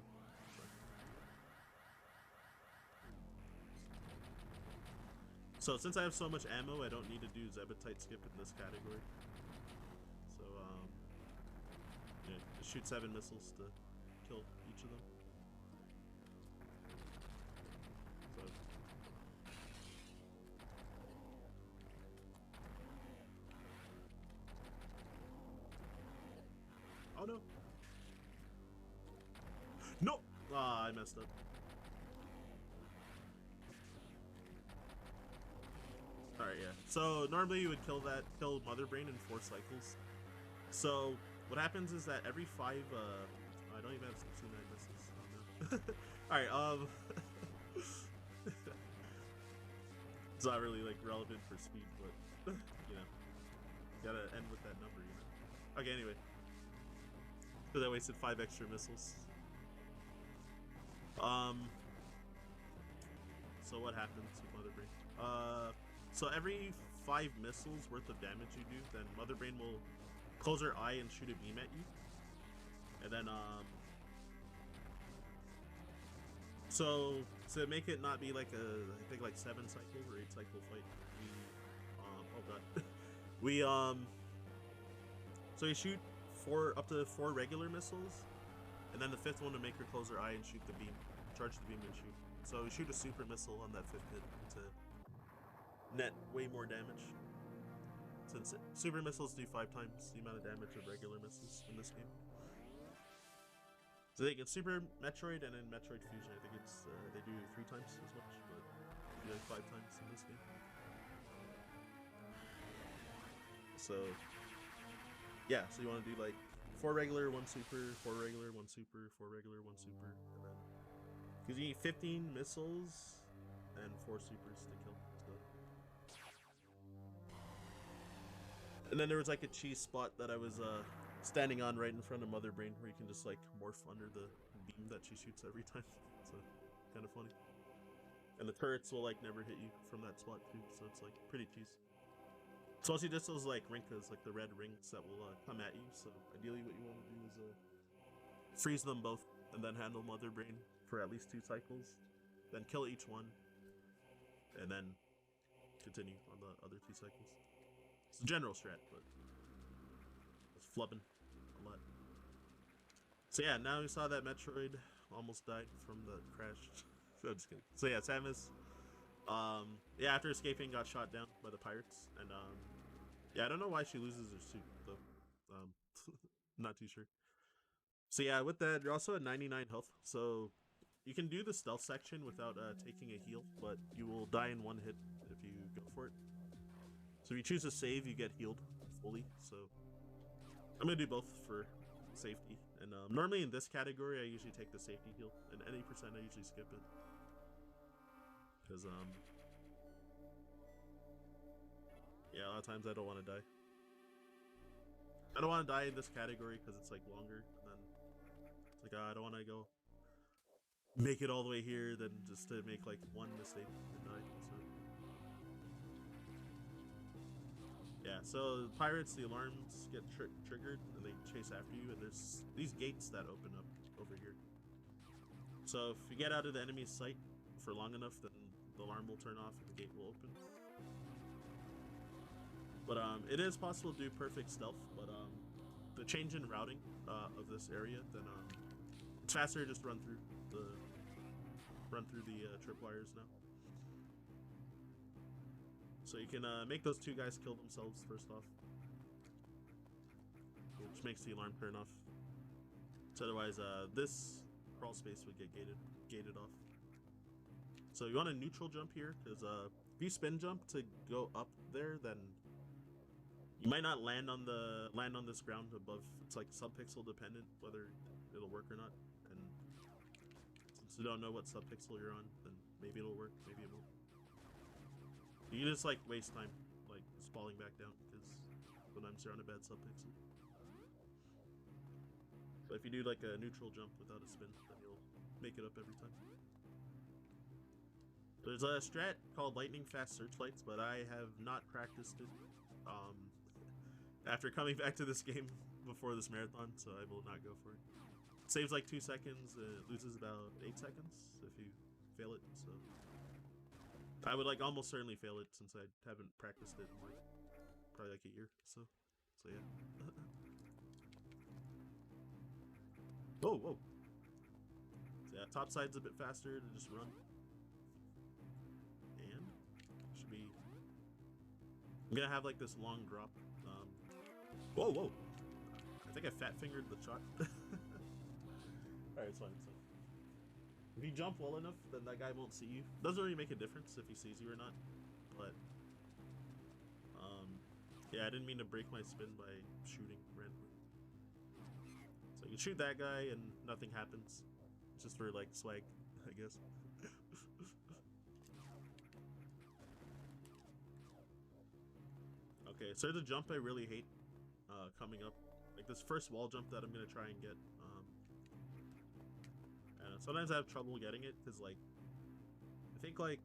sorry. So since I have so much ammo, I don't need to do Zebetite skip in this category. So yeah, just shoot 7 missiles to kill each of them. So oh no. No! Ah, I messed up. Alright, yeah. So normally you would kill Mother Brain in 4 cycles. So what happens is that every 5 I don't even have 69 misses. Oh, no. Alright, it's not really like relevant for speed, but you know, gotta end with that number, you know. Okay, anyway. Because I wasted 5 extra missiles. So what happens with Mother Brain? So every 5 missiles worth of damage you do, then Mother Brain will close her eye and shoot a beam at you. And then so to make it not be like a, I think like 7 cycle or 8 cycle fight, we oh god. We so you shoot up to 4 regular missiles, and then the 5th one to make her close her eye and shoot the beam, charge the beam and shoot. So we shoot a super missile on that 5th hit to net way more damage. Since super missiles do 5 times the amount of damage of regular missiles in this game. So they get Super Metroid and then Metroid Fusion. I think it's they do 3 times as much, but they do like 5 times in this game. So yeah, so you want to do like 4 regular, 1 super, 4 regular, 1 super, 4 regular, 1 super, and then because you need 15 missiles and 4 supers to kill. So. And then there was like a cheese spot that I was standing on right in front of Mother Brain, where you can just like morph under the beam that she shoots every time. So kind of funny. And the turrets will like never hit you from that spot too, so it's like pretty cheese. So also just those like rinkas, like the red rings that will come at you. So ideally what you want to do is freeze them both, and then handle Mother Brain for at least 2 cycles, then kill each one, and then continue on the other 2 cycles. It's a general strat, but it's flubbing a lot. So yeah, now we saw that Metroid almost died from the crash. So I'm just kidding. So yeah, Samus, yeah, after escaping, got shot down by the pirates, and yeah, I don't know why she loses her suit though. Not too sure. So yeah, with that, you're also at 99 health, so you can do the stealth section without taking a heal, but you will die in 1 hit if you go for it. So if you choose to save, you get healed fully. So I'm gonna do both for safety. And normally in this category, I usually take the safety heal, and any percent I usually skip it. Because yeah, a lot of times I don't want to die. I don't want to die in this category because it's like longer, and then it's like I don't want to go make it all the way here, then just to make like 1 mistake and die. So yeah, so pirates, the alarms get triggered and they chase after you, and there's these gates that open up over here. So if you get out of the enemy's sight for long enough, then the alarm will turn off and the gate will open. But it is possible to do perfect stealth, but the change in routing of this area, then it's faster to just run through the tripwires now. So you can make those 2 guys kill themselves first off, which makes the alarm turn off. So otherwise, this crawl space would get gated off. So you want a neutral jump here, because if you spin jump to go up there, then you might not land on this ground above. It's like subpixel dependent whether it'll work or not. And since you don't know what subpixel you're on, then maybe it'll work, maybe it won't. You can just like waste time like just falling back down because sometimes you're on a bad subpixel. But if you do like a neutral jump without a spin, then you'll make it up every time. There's a strat called lightning fast searchlights, but I have not practiced it after coming back to this game before this marathon, so I will not go for it. It saves like 2 seconds, it loses about 8 seconds if you fail it, so I would like almost certainly fail it since I haven't practiced it in like probably like a year, so yeah. Whoa. So yeah, top side's a bit faster to just run. And should be, I'm gonna have like this long drop. Whoa. I think I fat fingered the shot. Alright, it's fine. If you jump well enough, then that guy won't see you. Doesn't really make a difference if he sees you or not. But yeah, I didn't mean to break my spin by shooting randomly. So you can shoot that guy and nothing happens. It's just for like swag, I guess. Okay, so there's a jump I really hate coming up. Like this first wall jump that I'm gonna try and get. And sometimes I have trouble getting it because like I think like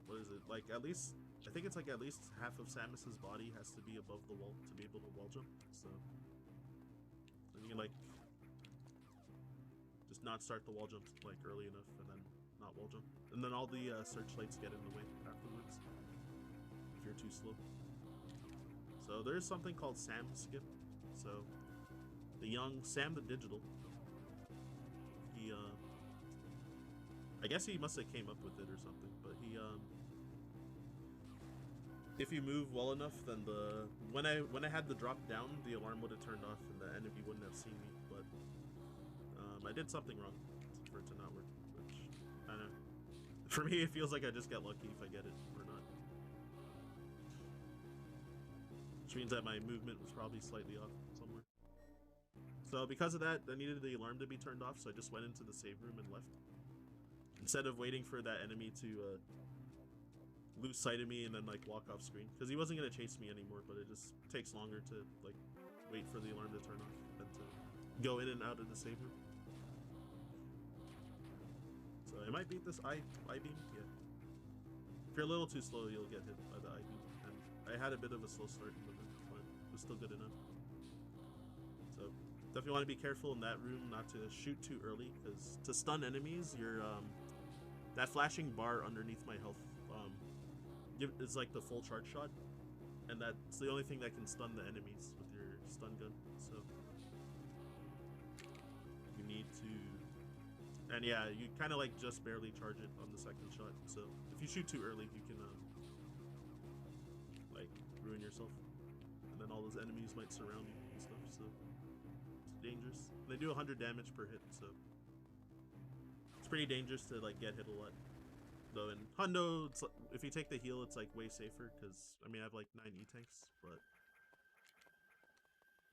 what is it? Like at least I think it's like at least half of Samus's body has to be above the wall to be able to wall jump. So then you can like just not start the wall jump like early enough and then not wall jump, and then all the searchlights get in the way afterwards if you're too slow. So there's something called Sam Skip. So the young Sam the Digital, he I guess he must have came up with it or something, but he if you move well enough, then when I had the drop down, the alarm would have turned off and the enemy wouldn't have seen me. But I did something wrong for it to not work, which I don't know. For me, it feels like I just get lucky if I get it or not. Which means that my movement was probably slightly off somewhere. So because of that, I needed the alarm to be turned off, so I just went into the save room and left. Instead of waiting for that enemy to lose sight of me and then like walk off screen. Because he wasn't going to chase me anymore, but it just takes longer to like wait for the alarm to turn off than to go in and out of the save room. So I might beat this I-beam, yeah. If you're a little too slow, you'll get hit by the I-beam. And I had a bit of a slow start, but it was still good enough. So definitely want to be careful in that room not to shoot too early, because to stun enemies, your that flashing bar underneath my health is like the full charge shot, and that's the only thing that can stun the enemies with your stun gun. So you need to, and yeah, you kind of like just barely charge it on the second shot. So if you shoot too early, you can like ruin yourself, and then all those enemies might surround you and stuff. So it's dangerous. They do 100 damage per hit, so it's pretty dangerous to like get hit a lot. Though in Hundo, it's, if you take the heal, it's like way safer, because I mean I have like 9 E-tanks, but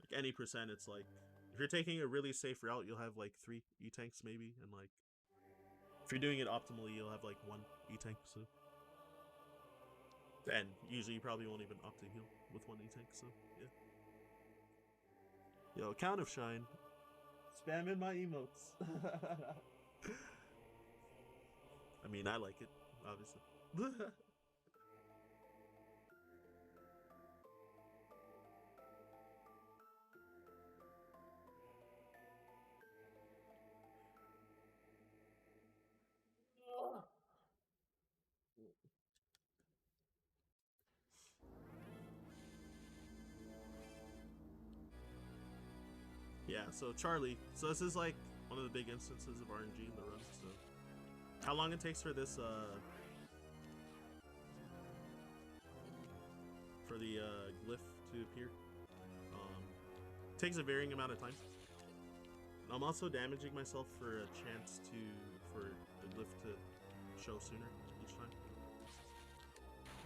like any percent, it's like if you're taking a really safe route, you'll have like 3 E-tanks maybe, and like if you're doing it optimally, you'll have like 1 E-tank. So, and usually you probably won't even opt to heal with 1 E-tank. So yeah. Yo, Count of Shine, spamming my emotes. I mean, I like it, obviously. Yeah, so Charlie. So this is like one of the big instances of RNG in the run. So how long it takes for this for the glyph to appear? Takes a varying amount of time. I'm also damaging myself for a chance for the glyph to show sooner each time.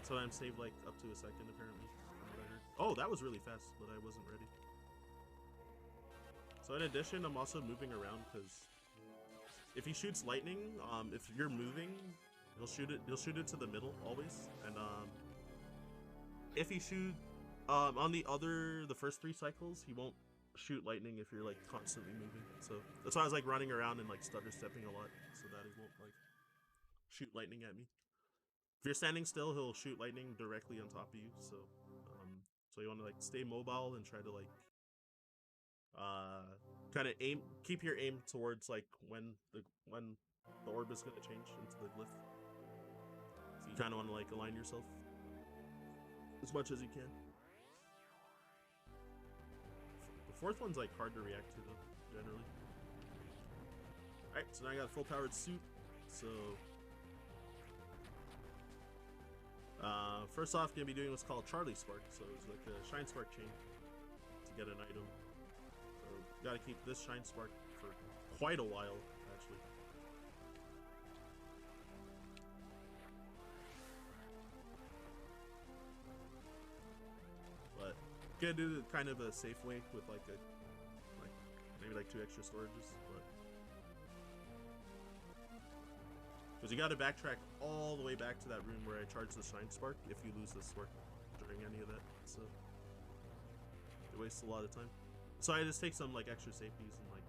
Sometimes save like up to a second apparently. Oh, that was really fast, but I wasn't ready. So in addition, I'm also moving around, because if he shoots lightning, if you're moving, he'll shoot it to the middle always. And if he shoot on the first 3 cycles, he won't shoot lightning if you're like constantly moving. So that's why I was like running around and like stutter stepping a lot, so that he won't like shoot lightning at me. If you're standing still, he'll shoot lightning directly on top of you. So so you want to like stay mobile and try to like kind of keep your aim towards like when the orb is gonna change into the glyph. So you kind of want to like align yourself as much as you can. The 4th one's like hard to react to though, generally. Alright, so now I got a full powered suit. So first off, gonna be doing what's called Charlie Spark. So it's like a Shine Spark chain to get an item. So gotta keep this Shine Spark for quite a while, actually. But gonna do it kind of a safe way with like maybe like 2 extra storages, but because you gotta backtrack all the way back to that room where I charged the Shine Spark if you lose this spark during any of that, so it wastes a lot of time. So I just take some like extra safeties and like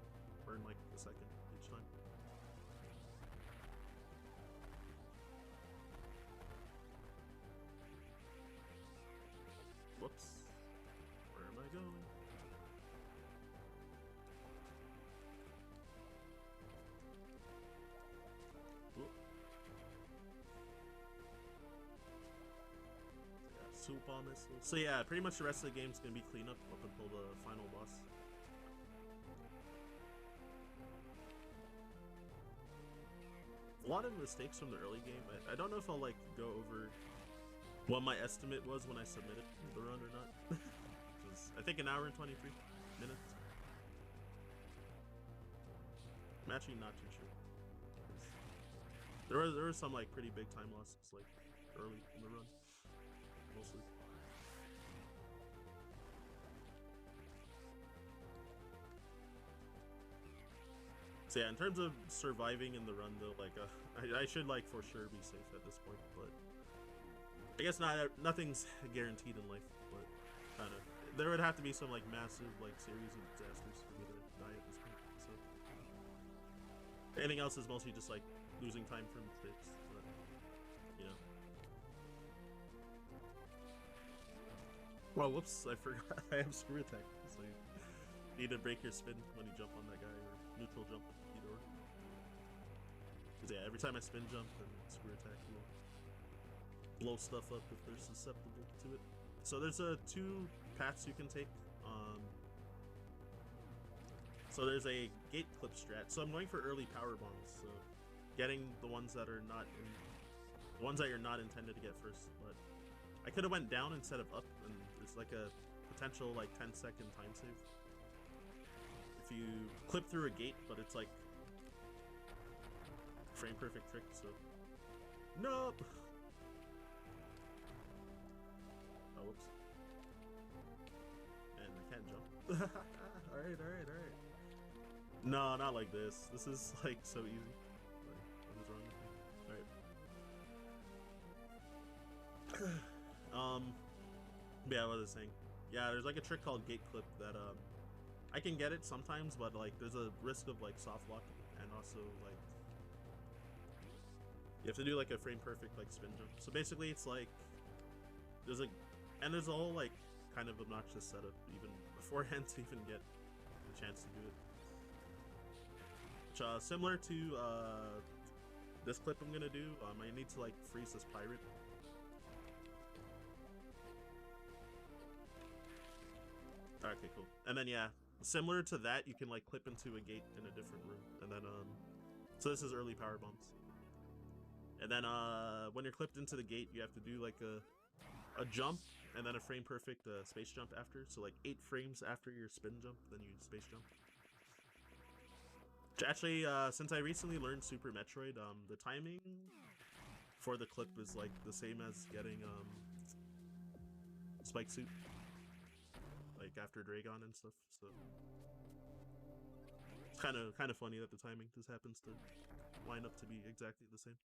burn like a second each time. Whoops. Where am I going? Soup on this. So yeah, pretty much the rest of the game's gonna be cleanup up until the final boss. A lot of mistakes from the early game. I don't know if I'll like go over what my estimate was when I submitted the run or not. I think 1 hour and 23 minutes. I'm actually not too sure. There were some like pretty big time losses like early in the run. Mostly. So yeah, in terms of surviving in the run though, like I should like for sure be safe at this point, but I guess nothing's guaranteed in life, but kind of there would have to be some like massive like series of disasters for me to die at this point. So anything else is mostly just like losing time from mistakes, but you know. Well, whoops, I forgot I have screw attack. So Need to break your spin when you jump on that guy, or neutral jump, either or. Cause yeah, every time I spin jump, then screw attack will blow stuff up if they're susceptible to it. So there's two paths you can take. So there's a gate clip strat. So I'm going for early power bombs. So getting the ones that are not the ones that you're not intended to get first. But I could have went down instead of up, and there's like a potential like 10-second time save if you clip through a gate, but it's like frame perfect trick. So nope. Oh, whoops. And I can't jump. Alright. No, not like this. This is like so easy. Like, what is wrong with me? Alright. Yeah, what was I saying? Yeah, there's like a trick called gate clip that I can get it sometimes, but like there's a risk of like soft lock, and also like you have to do like a frame perfect like spin jump. So basically it's like there's a whole like kind of obnoxious setup even beforehand to even get the chance to do it. Which, similar to this clip I'm gonna do, I need to like freeze this pirate. Okay, cool. And then yeah, similar to that, you can like clip into a gate in a different room, and then so this is early power bombs. And then when you're clipped into the gate, you have to do like a jump, and then a frame perfect space jump after. So like 8 frames after your spin jump, then you space jump. Actually, since I recently learned Super Metroid, the timing for the clip is like the same as getting Spike Suit, like after Dragon and stuff. So it's kind of funny that the timing just happens to line up to be exactly the same.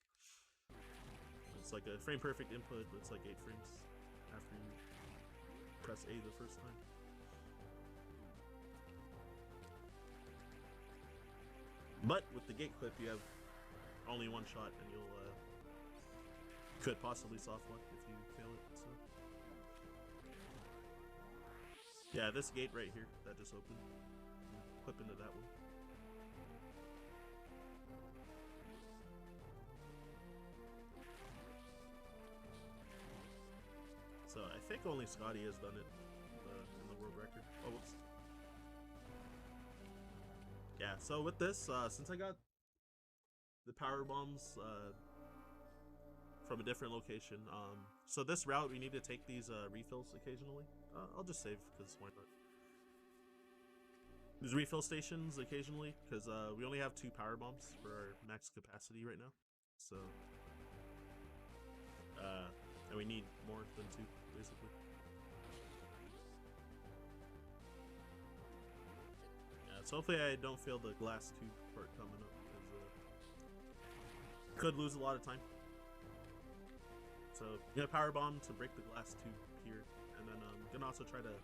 It's like a frame perfect input, but it's like 8 frames after you press A the first time. But with the gate clip, you have only one shot, and you'll could possibly soft lock if you fail it. So yeah, this gate right here that just opened, clip into that one. So I think only Scotty has done it in the world record. Oh, whoops. Yeah, so with this, since I got the power bombs from a different location, so this route we need to take these refills occasionally. I'll just save, because why not? These refill stations occasionally, because we only have 2 power bombs for our max capacity right now. So, and we need more than 2, basically. So hopefully I don't fail the glass tube part coming up, because could lose a lot of time. So yeah, power bomb to break the glass tube here, and then gonna also try to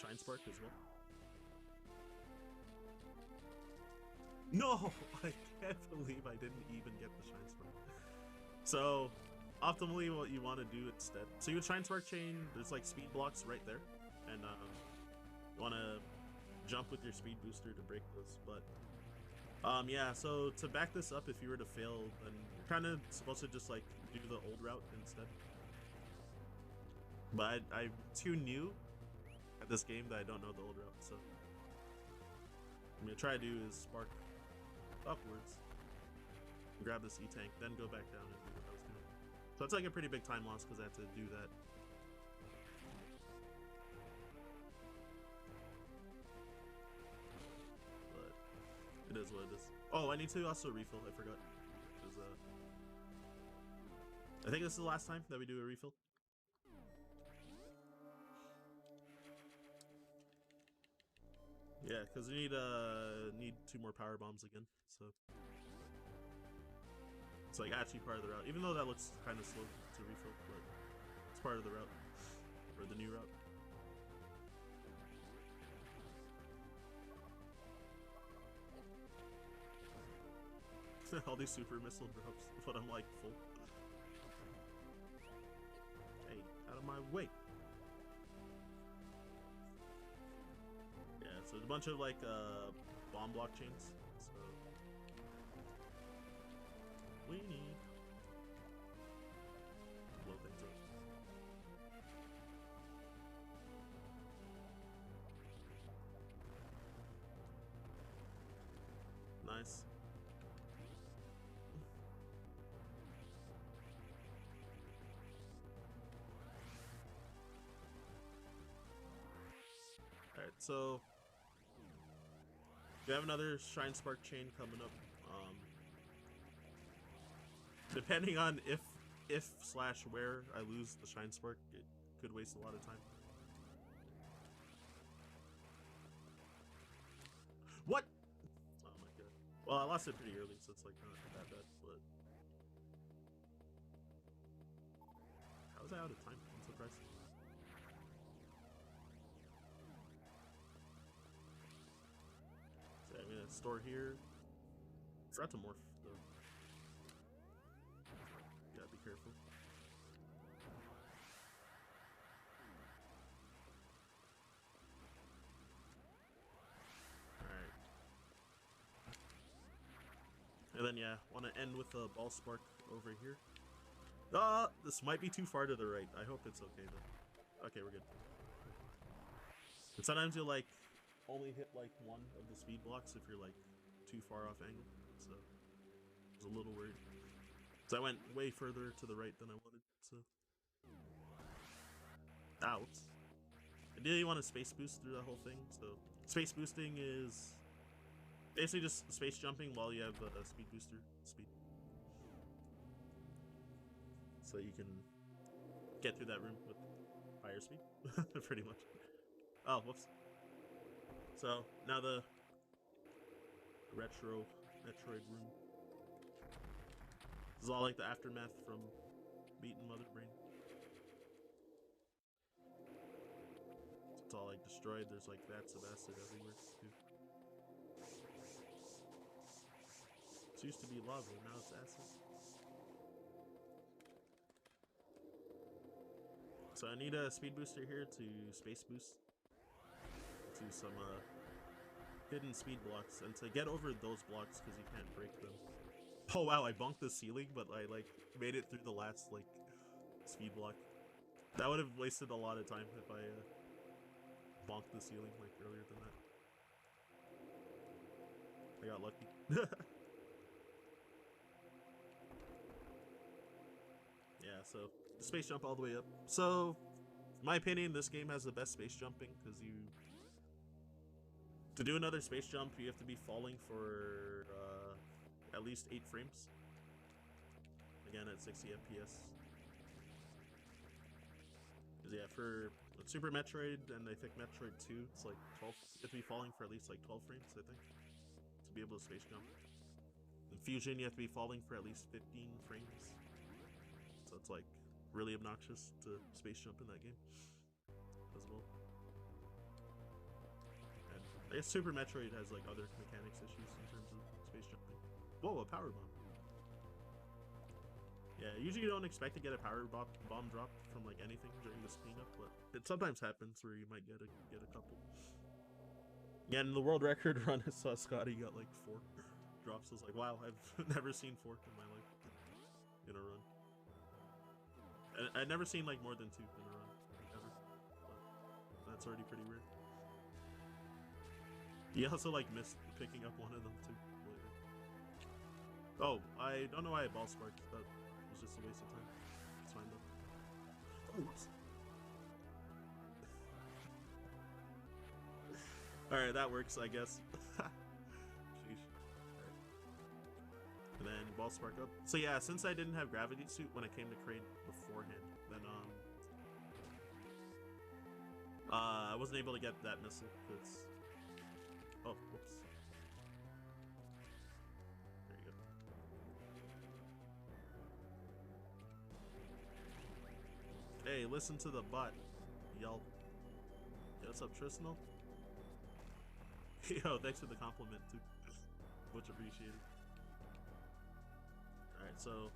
shine spark as well. No, I can't believe I didn't even get the shine spark. So optimally, what you want to do instead, so you would shine spark chain. There's like speed blocks right there, and you want to jump with your speed booster to break those. But yeah, so to back this up, if you were to fail, then you're kind of supposed to just like do the old route instead. But I'm too new at this game that I don't know the old route, so I'm gonna try to do is spark upwards, grab this E-tank, then go back down and do what I was doing. So it's like a pretty big time loss because I had to do that. It is what it is. Oh, I need to also refill. I forgot. I think this is the last time that we do a refill. Yeah, because we need 2 more power bombs again. So it's like actually part of the route, even though that looks kind of slow to refill, but it's part of the route, or the new route. All these super missile drops, but I'm like full. Hey, out of my way. Yeah, so a bunch of like bomb blockchains. So we need blow things up. Nice. Alright, so we have another Shrine Spark chain coming up. Depending on if slash where I lose the Shrine Spark, it could waste a lot of time. What? Oh my god. Well, I lost it pretty early, so it's like not that bad, but how was I out of time? I'm surprised. So I'm gonna store here. Forgot to morph though. Gotta be careful. Alright. And then yeah, wanna end with a ball spark over here. This might be too far to the right. I hope it's okay though. Okay, we're good. And sometimes you'll like only hit like one of the speed blocks if you're like too far off angle. So I was a little worried. So I went way further to the right than I wanted. So out. Ideally you want to space boost through that whole thing. So space boosting is basically just space jumping while you have a speed booster speed. So you can get through that room with higher speed, pretty much. Oh, whoops. So now the retro Metroid room. This is all like the aftermath from beating Mother Brain. So it's all like destroyed. There's like vats of acid everywhere too. This used to be lava, now it's acid. So I need a speed booster here to space boost to some hidden speed blocks, and to get over those blocks because you can't break them. Oh wow, I bunked the ceiling, but I like made it through the last like speed block. That would have wasted a lot of time if I bonked the ceiling like earlier than that. I got lucky. Yeah, so space jump all the way up. So, in my opinion, this game has the best space jumping because to do another space jump, you have to be falling for at least 8 frames. Again, at 60 FPS. Because yeah, for Super Metroid and I think Metroid 2, it's like 12. You have to be falling for at least like 12 frames, I think, to be able to space jump. In Fusion, you have to be falling for at least 15 frames. So it's like really obnoxious to space jump in that game as well. And I guess Super Metroid has like other mechanics issues in terms of space jumping. Whoa, a power bomb. Yeah, usually you don't expect to get a power bomb drop from like anything during this cleanup, but it sometimes happens where you might get a couple. Yeah, in the world record run, I saw Scotty got like 4 drops. I was like, wow, I've never seen 4 in my life in a run. I've never seen like more than 2 in a run, ever. But that's already pretty rare. He also like missed picking up one of them too. Oh, I don't know why I ball sparked. That was just a waste of time. It's fine though. Oops. Alright, that works, I guess. Sheesh. Right. And then ball spark up. So yeah, since I didn't have gravity suit when I came to crate beforehand, then I wasn't able to get that missile because oh, whoops. There you go. Hey, listen to the bot yell. Hey, what's up, Trisnell? Yo, thanks for the compliment too. Much appreciated. Alright, so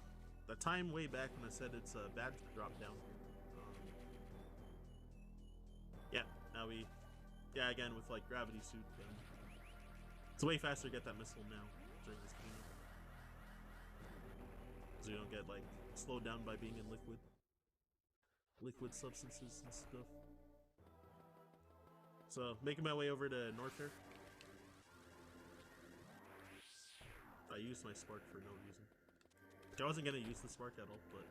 the time way back when I said it's bad to drop down here. Yeah, now we Yeah, again with like gravity suit, it's way faster to get that missile now during this cleanup, so you don't get like slowed down by being in liquid substances and stuff. So making my way over to Norfair. I used my spark for no reason. I wasn't gonna use the spark at all, but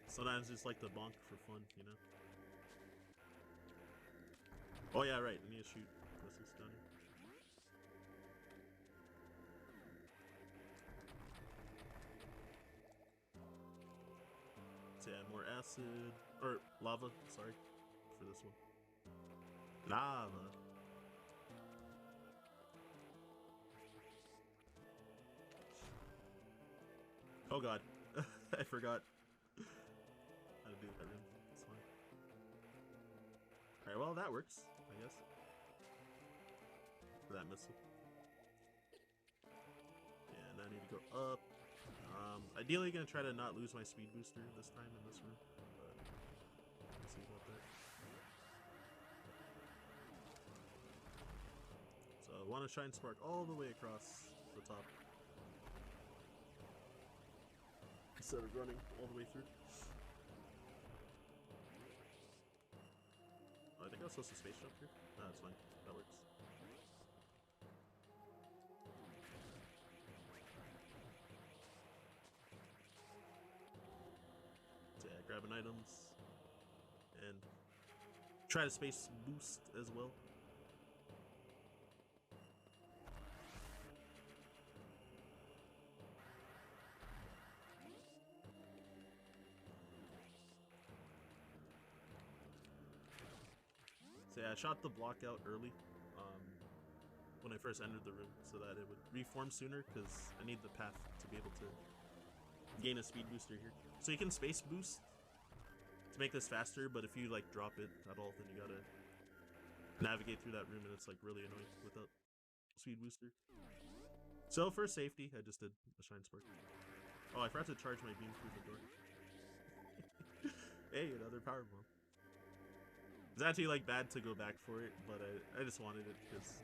sometimes just like to bonk for fun, you know? Oh yeah, right, I need to shoot missiles down here. So yeah, more acid, or lava, sorry, for this one. Lava. Oh god, I forgot how to do that room. It's fine. Alright, well that works, I guess. For that missile. And I need to go up. Ideally gonna try to not lose my speed booster this time in this room, but we'll see about that. So I want to shine spark all the way across the top instead of running all the way through. Oh, I think I was supposed to space jump here. No, that's fine. That works. So yeah, grabbing items and try to space boost as well. So yeah, I shot the block out early when I first entered the room so that it would reform sooner, because I need the path to be able to gain a speed booster here. So you can space boost to make this faster, but if you like drop it at all, then you gotta navigate through that room and it's like really annoying without speed booster. So for safety, I just did a shine spark. Oh, I forgot to charge my beam through the door. Hey, another power bomb. It's actually like bad to go back for it, but I just wanted it because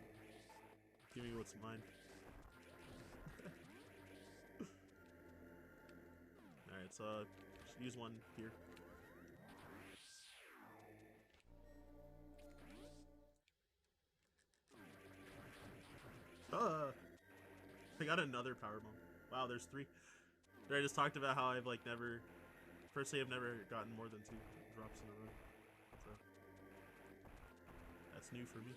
give me what's mine. Alright, so use one here. I got another power bomb. Wow, there's 3. I just talked about how I've like never, personally I've never gotten more than 2 drops in a row. So that's new for me.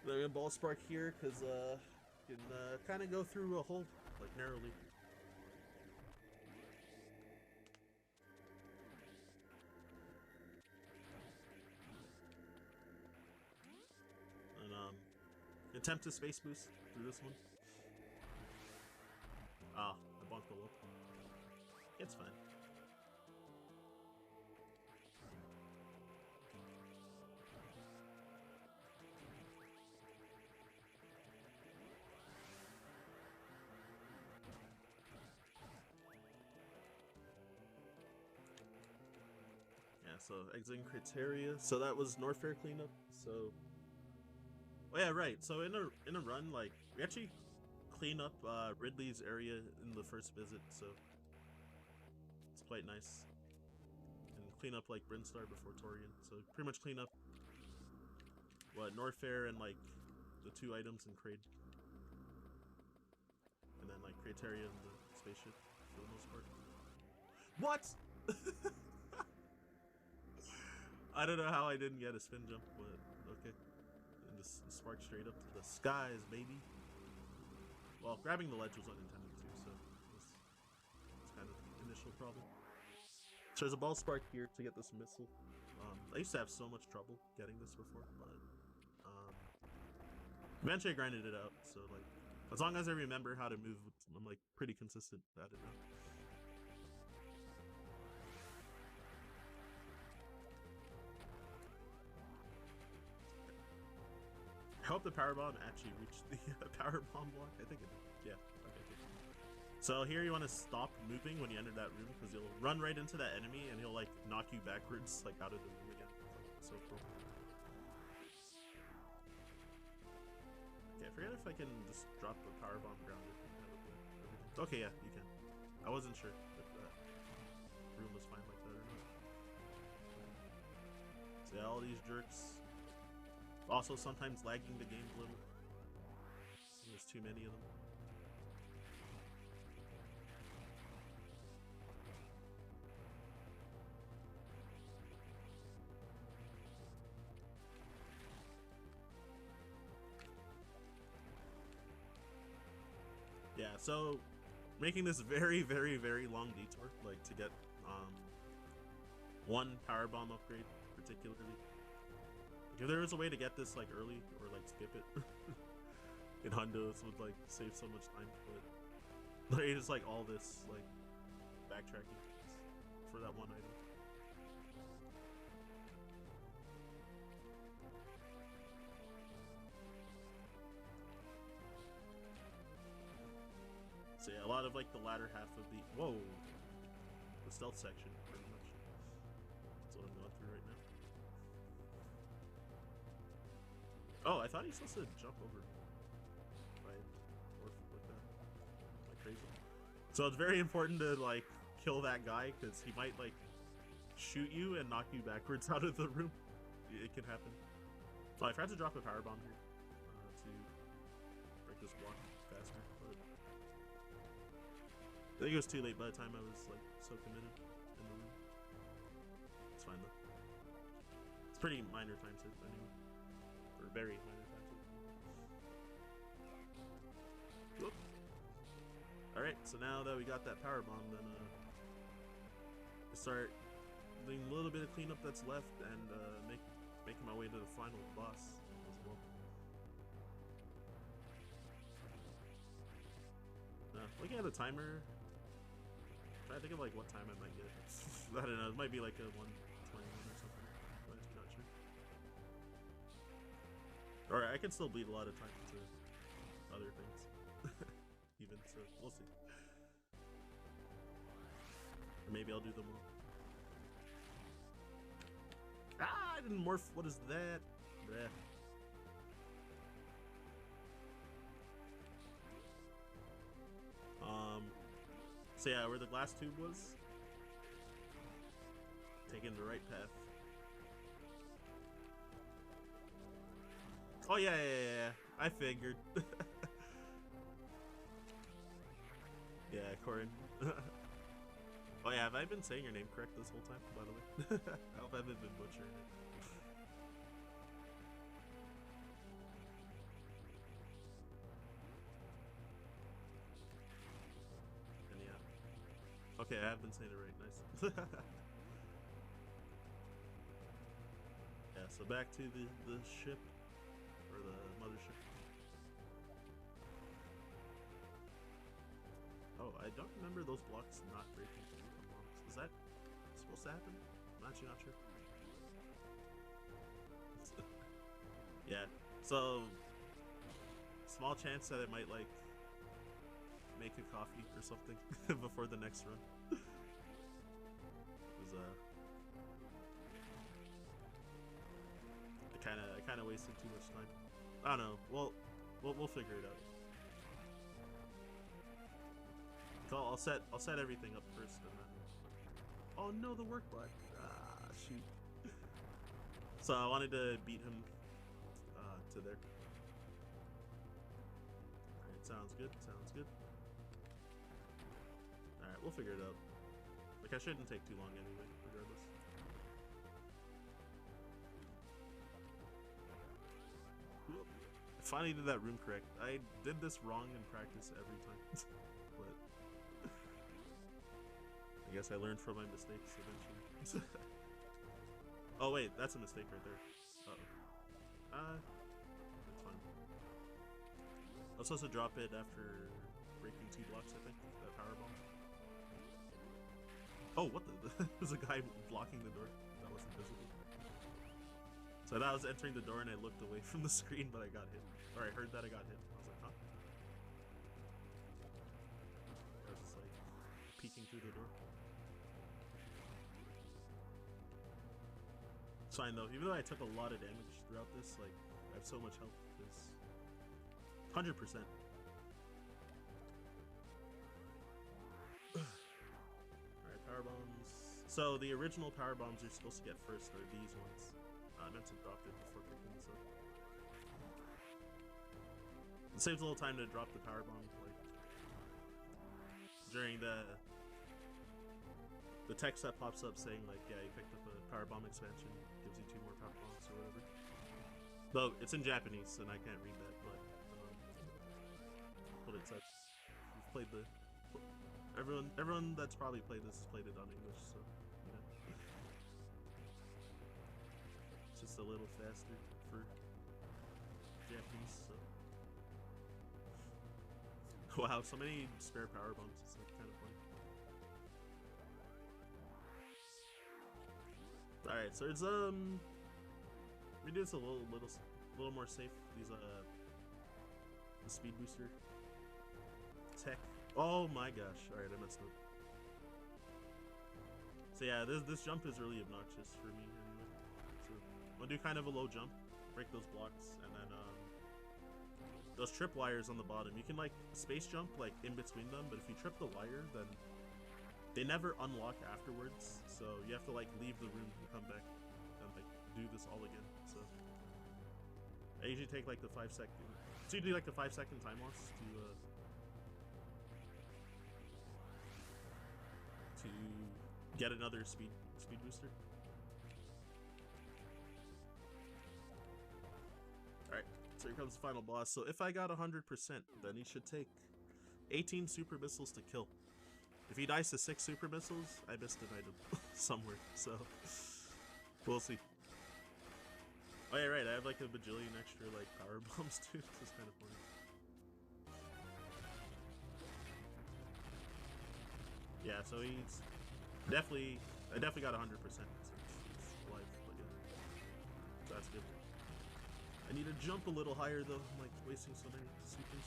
I'm gonna ball spark here because you can kind of go through a hole like narrowly. And attempt to space boost through this one. Ah, I bonked the wall. It's fine. So exiting criteria. So that was Norfair cleanup. So, oh yeah, right. So in a run, like we actually clean up Ridley's area in the first visit. So it's quite nice. And clean up like Brinstar before Torian. So pretty much clean up what Norfair and like the 2 items in Kraid, and then like criteria and the spaceship for the most part. What? I don't know how I didn't get a spin jump, but okay. And just spark straight up to the skies, baby. Well, grabbing the ledge was unintended too, so that's kind of the initial problem. So there's a ball spark here to get this missile. I used to have so much trouble getting this before, but eventually I grinded it out. So like, as long as I remember how to move, I'm like pretty consistent at it now. I hope the power bomb actually reached the power bomb block. I think it did. Yeah. Okay. Cool. So here you want to stop moving when you enter that room because you'll run right into that enemy and he'll like knock you backwards like out of the room again. It's like, so cool. Okay, I forget if I can just drop the power bomb grounded. Okay, yeah, you can. I wasn't sure if that room was fine like that or not. So yeah, all these jerks. Also sometimes lagging the game a little. There's too many of them. Yeah, so making this very, very, very long detour, like to get one power bomb upgrade particularly. Like, if there was a way to get this like early or like skip it in Hundo, this would like save so much time. But like, it's like all this like backtracking for that one item. So yeah, a lot of like the latter half of the stealth section, pretty much. That's what I'm going through right now. Oh, I thought he's supposed to jump over right or like that, like crazy. So it's very important to like kill that guy because he might like shoot you and knock you backwards out of the room. It can happen. Oh, I forgot to drop a power bomb here to break this block faster. But I think it was too late by the time I was like so committed in the room. It's fine though. It's pretty minor time save anyway. Or very minor time save. Alright, so now that we got that power bomb, then start doing a little bit of cleanup that's left and making my way to the final boss as well. Looking at the timer, I think of like what time I might get. I don't know. It might be like a 1:21 or something. But I'm not sure. Or I can still bleed a lot of time to other things. Even so, we'll see. Or maybe I'll do them all. Ah, I didn't morph. What is that? Bleh. So yeah, where the glass tube was, taking the right path. Oh yeah, I figured. Yeah, Corin. Oh yeah, have I been saying your name correct this whole time, by the way? I hope I haven't been butchering it. Okay, I have been saying it right. Nice. Yeah, so back to the ship, or the mothership. Oh, I don't remember those blocks not breaking through the bombs. Is that supposed to happen? I'm actually not sure. Yeah, so small chance that it might like make a coffee or something before the next run. I kind of wasted too much time. I don't know. We'll figure it out. So I'll set everything up first and then. Oh no, the work block. Ah, shoot. So I wanted to beat him to there. Alright, sounds good. Sounds good. Alright, we'll figure it out. Like, I shouldn't take too long anyway, regardless. I finally did that room correct. I did this wrong in practice every time. But I guess I learned from my mistakes eventually. Oh wait, that's a mistake right there. Uh-oh. That's fine. I was supposed to drop it after breaking 2 blocks, I think. That power bomb. Oh, what the? There's a guy blocking the door that wasn't visible. So I thought I was entering the door and I looked away from the screen, but I got hit. Or I heard that I got hit. I was like, huh? I was just like peeking through the door. It's fine though. Even though I took a lot of damage throughout this, like I have so much health. It's 100%. Alright, power bombs. So the original power bombs you're supposed to get first are these ones. I meant to drop it before picking this up. It saves a little time to drop the power bomb, like during the text that pops up saying like, yeah, you picked up a power bomb expansion, gives you 2 more power bombs or whatever. Though it's in Japanese and I can't read that, but what it says. We've played the everyone that's probably played this has played it on English, so you know. It's just a little faster for Japanese, so. Wow, so many spare power bombs, it's like kind of funny. Alright, so it's we do this a little more safe. These the speed booster tech. Oh my gosh! All right, I messed up. So yeah, this jump is really obnoxious for me anyway. So I'm gonna do kind of a low jump, break those blocks, and then those trip wires on the bottom. You can like space jump like in between them, but if you trip the wire, then they never unlock afterwards. So you have to like leave the room and come back and like do this all again. So I usually take like the 5-second. It's usually like the 5-second time loss to get another speed booster. Alright, so here comes the final boss. So if I got 100%, then he should take 18 super missiles to kill. If he dies to 6 super missiles, I missed an item somewhere, so we'll see. Oh yeah, right, I have like a bajillion extra like power bombs too, which is kind of funny. Yeah, so he's definitely, I definitely got 100% since it's life, but yeah, so that's good. I need to jump a little higher though, I'm like wasting so many supers.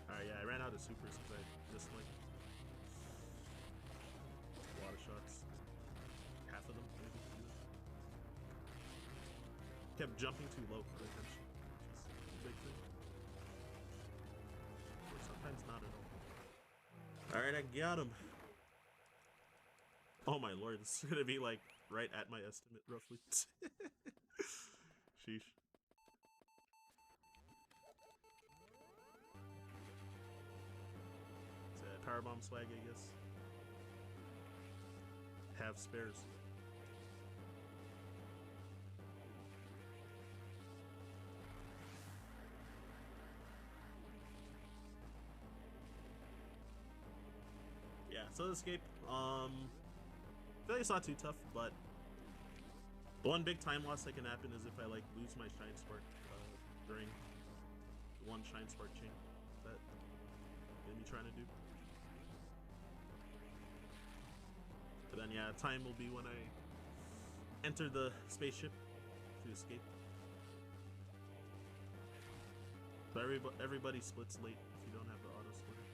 Alright, yeah, I ran out of supers because I missed like a lot of shots. Half of them, maybe. Kept jumping too low for attention, which is a big thing. Or sometimes not at all. Alright, I got him. Oh my lord, this is gonna be like right at my estimate, roughly. Sheesh. Is that powerbomb swag, I guess? Have spares. Yeah, so escape. I feel like it's not too tough, but the one big time loss that can happen is if I like lose my shine spark during one shine spark chain that I'm gonna be trying to do. But then yeah, time will be when I enter the spaceship to escape. So everybody splits late if you don't have the auto splitter.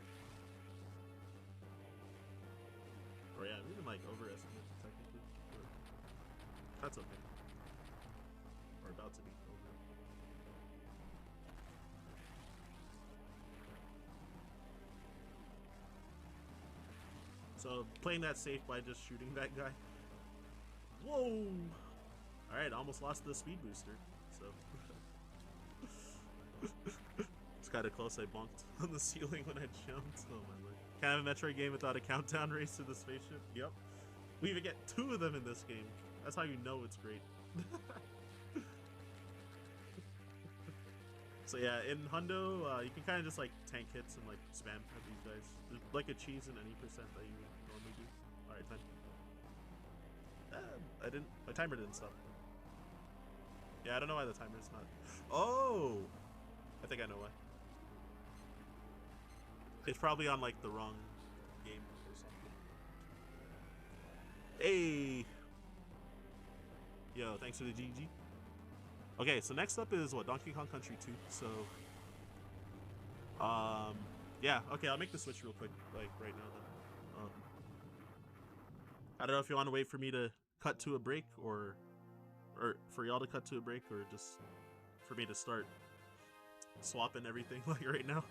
Or yeah, we even like overestimate technically, but that's okay. Or about to be over. So playing that safe by just shooting that guy. Whoa! Alright, almost lost the speed booster, so it's kinda close. I bonked on the ceiling when I jumped. Oh my lord. Can't have a Metroid game without a countdown race to the spaceship. Yep. We even get 2 of them in this game. That's how you know it's great. So yeah, in Hundo, you can kind of just like tank hits and like spam at these guys. There's like a cheese in any percent that you would normally do. Alright, time. My timer didn't stop. Yeah, I don't know why the timer's not. Oh! I think I know why. It's probably on like the wrong game or something. Hey! Yo, thanks for the GG. Okay, so next up is what, Donkey Kong Country 2. So, yeah. Okay, I'll make the switch real quick, like right now. Then, I don't know if you want to wait for me to cut to a break, or for y'all to cut to a break, or just for me to start swapping everything like right now.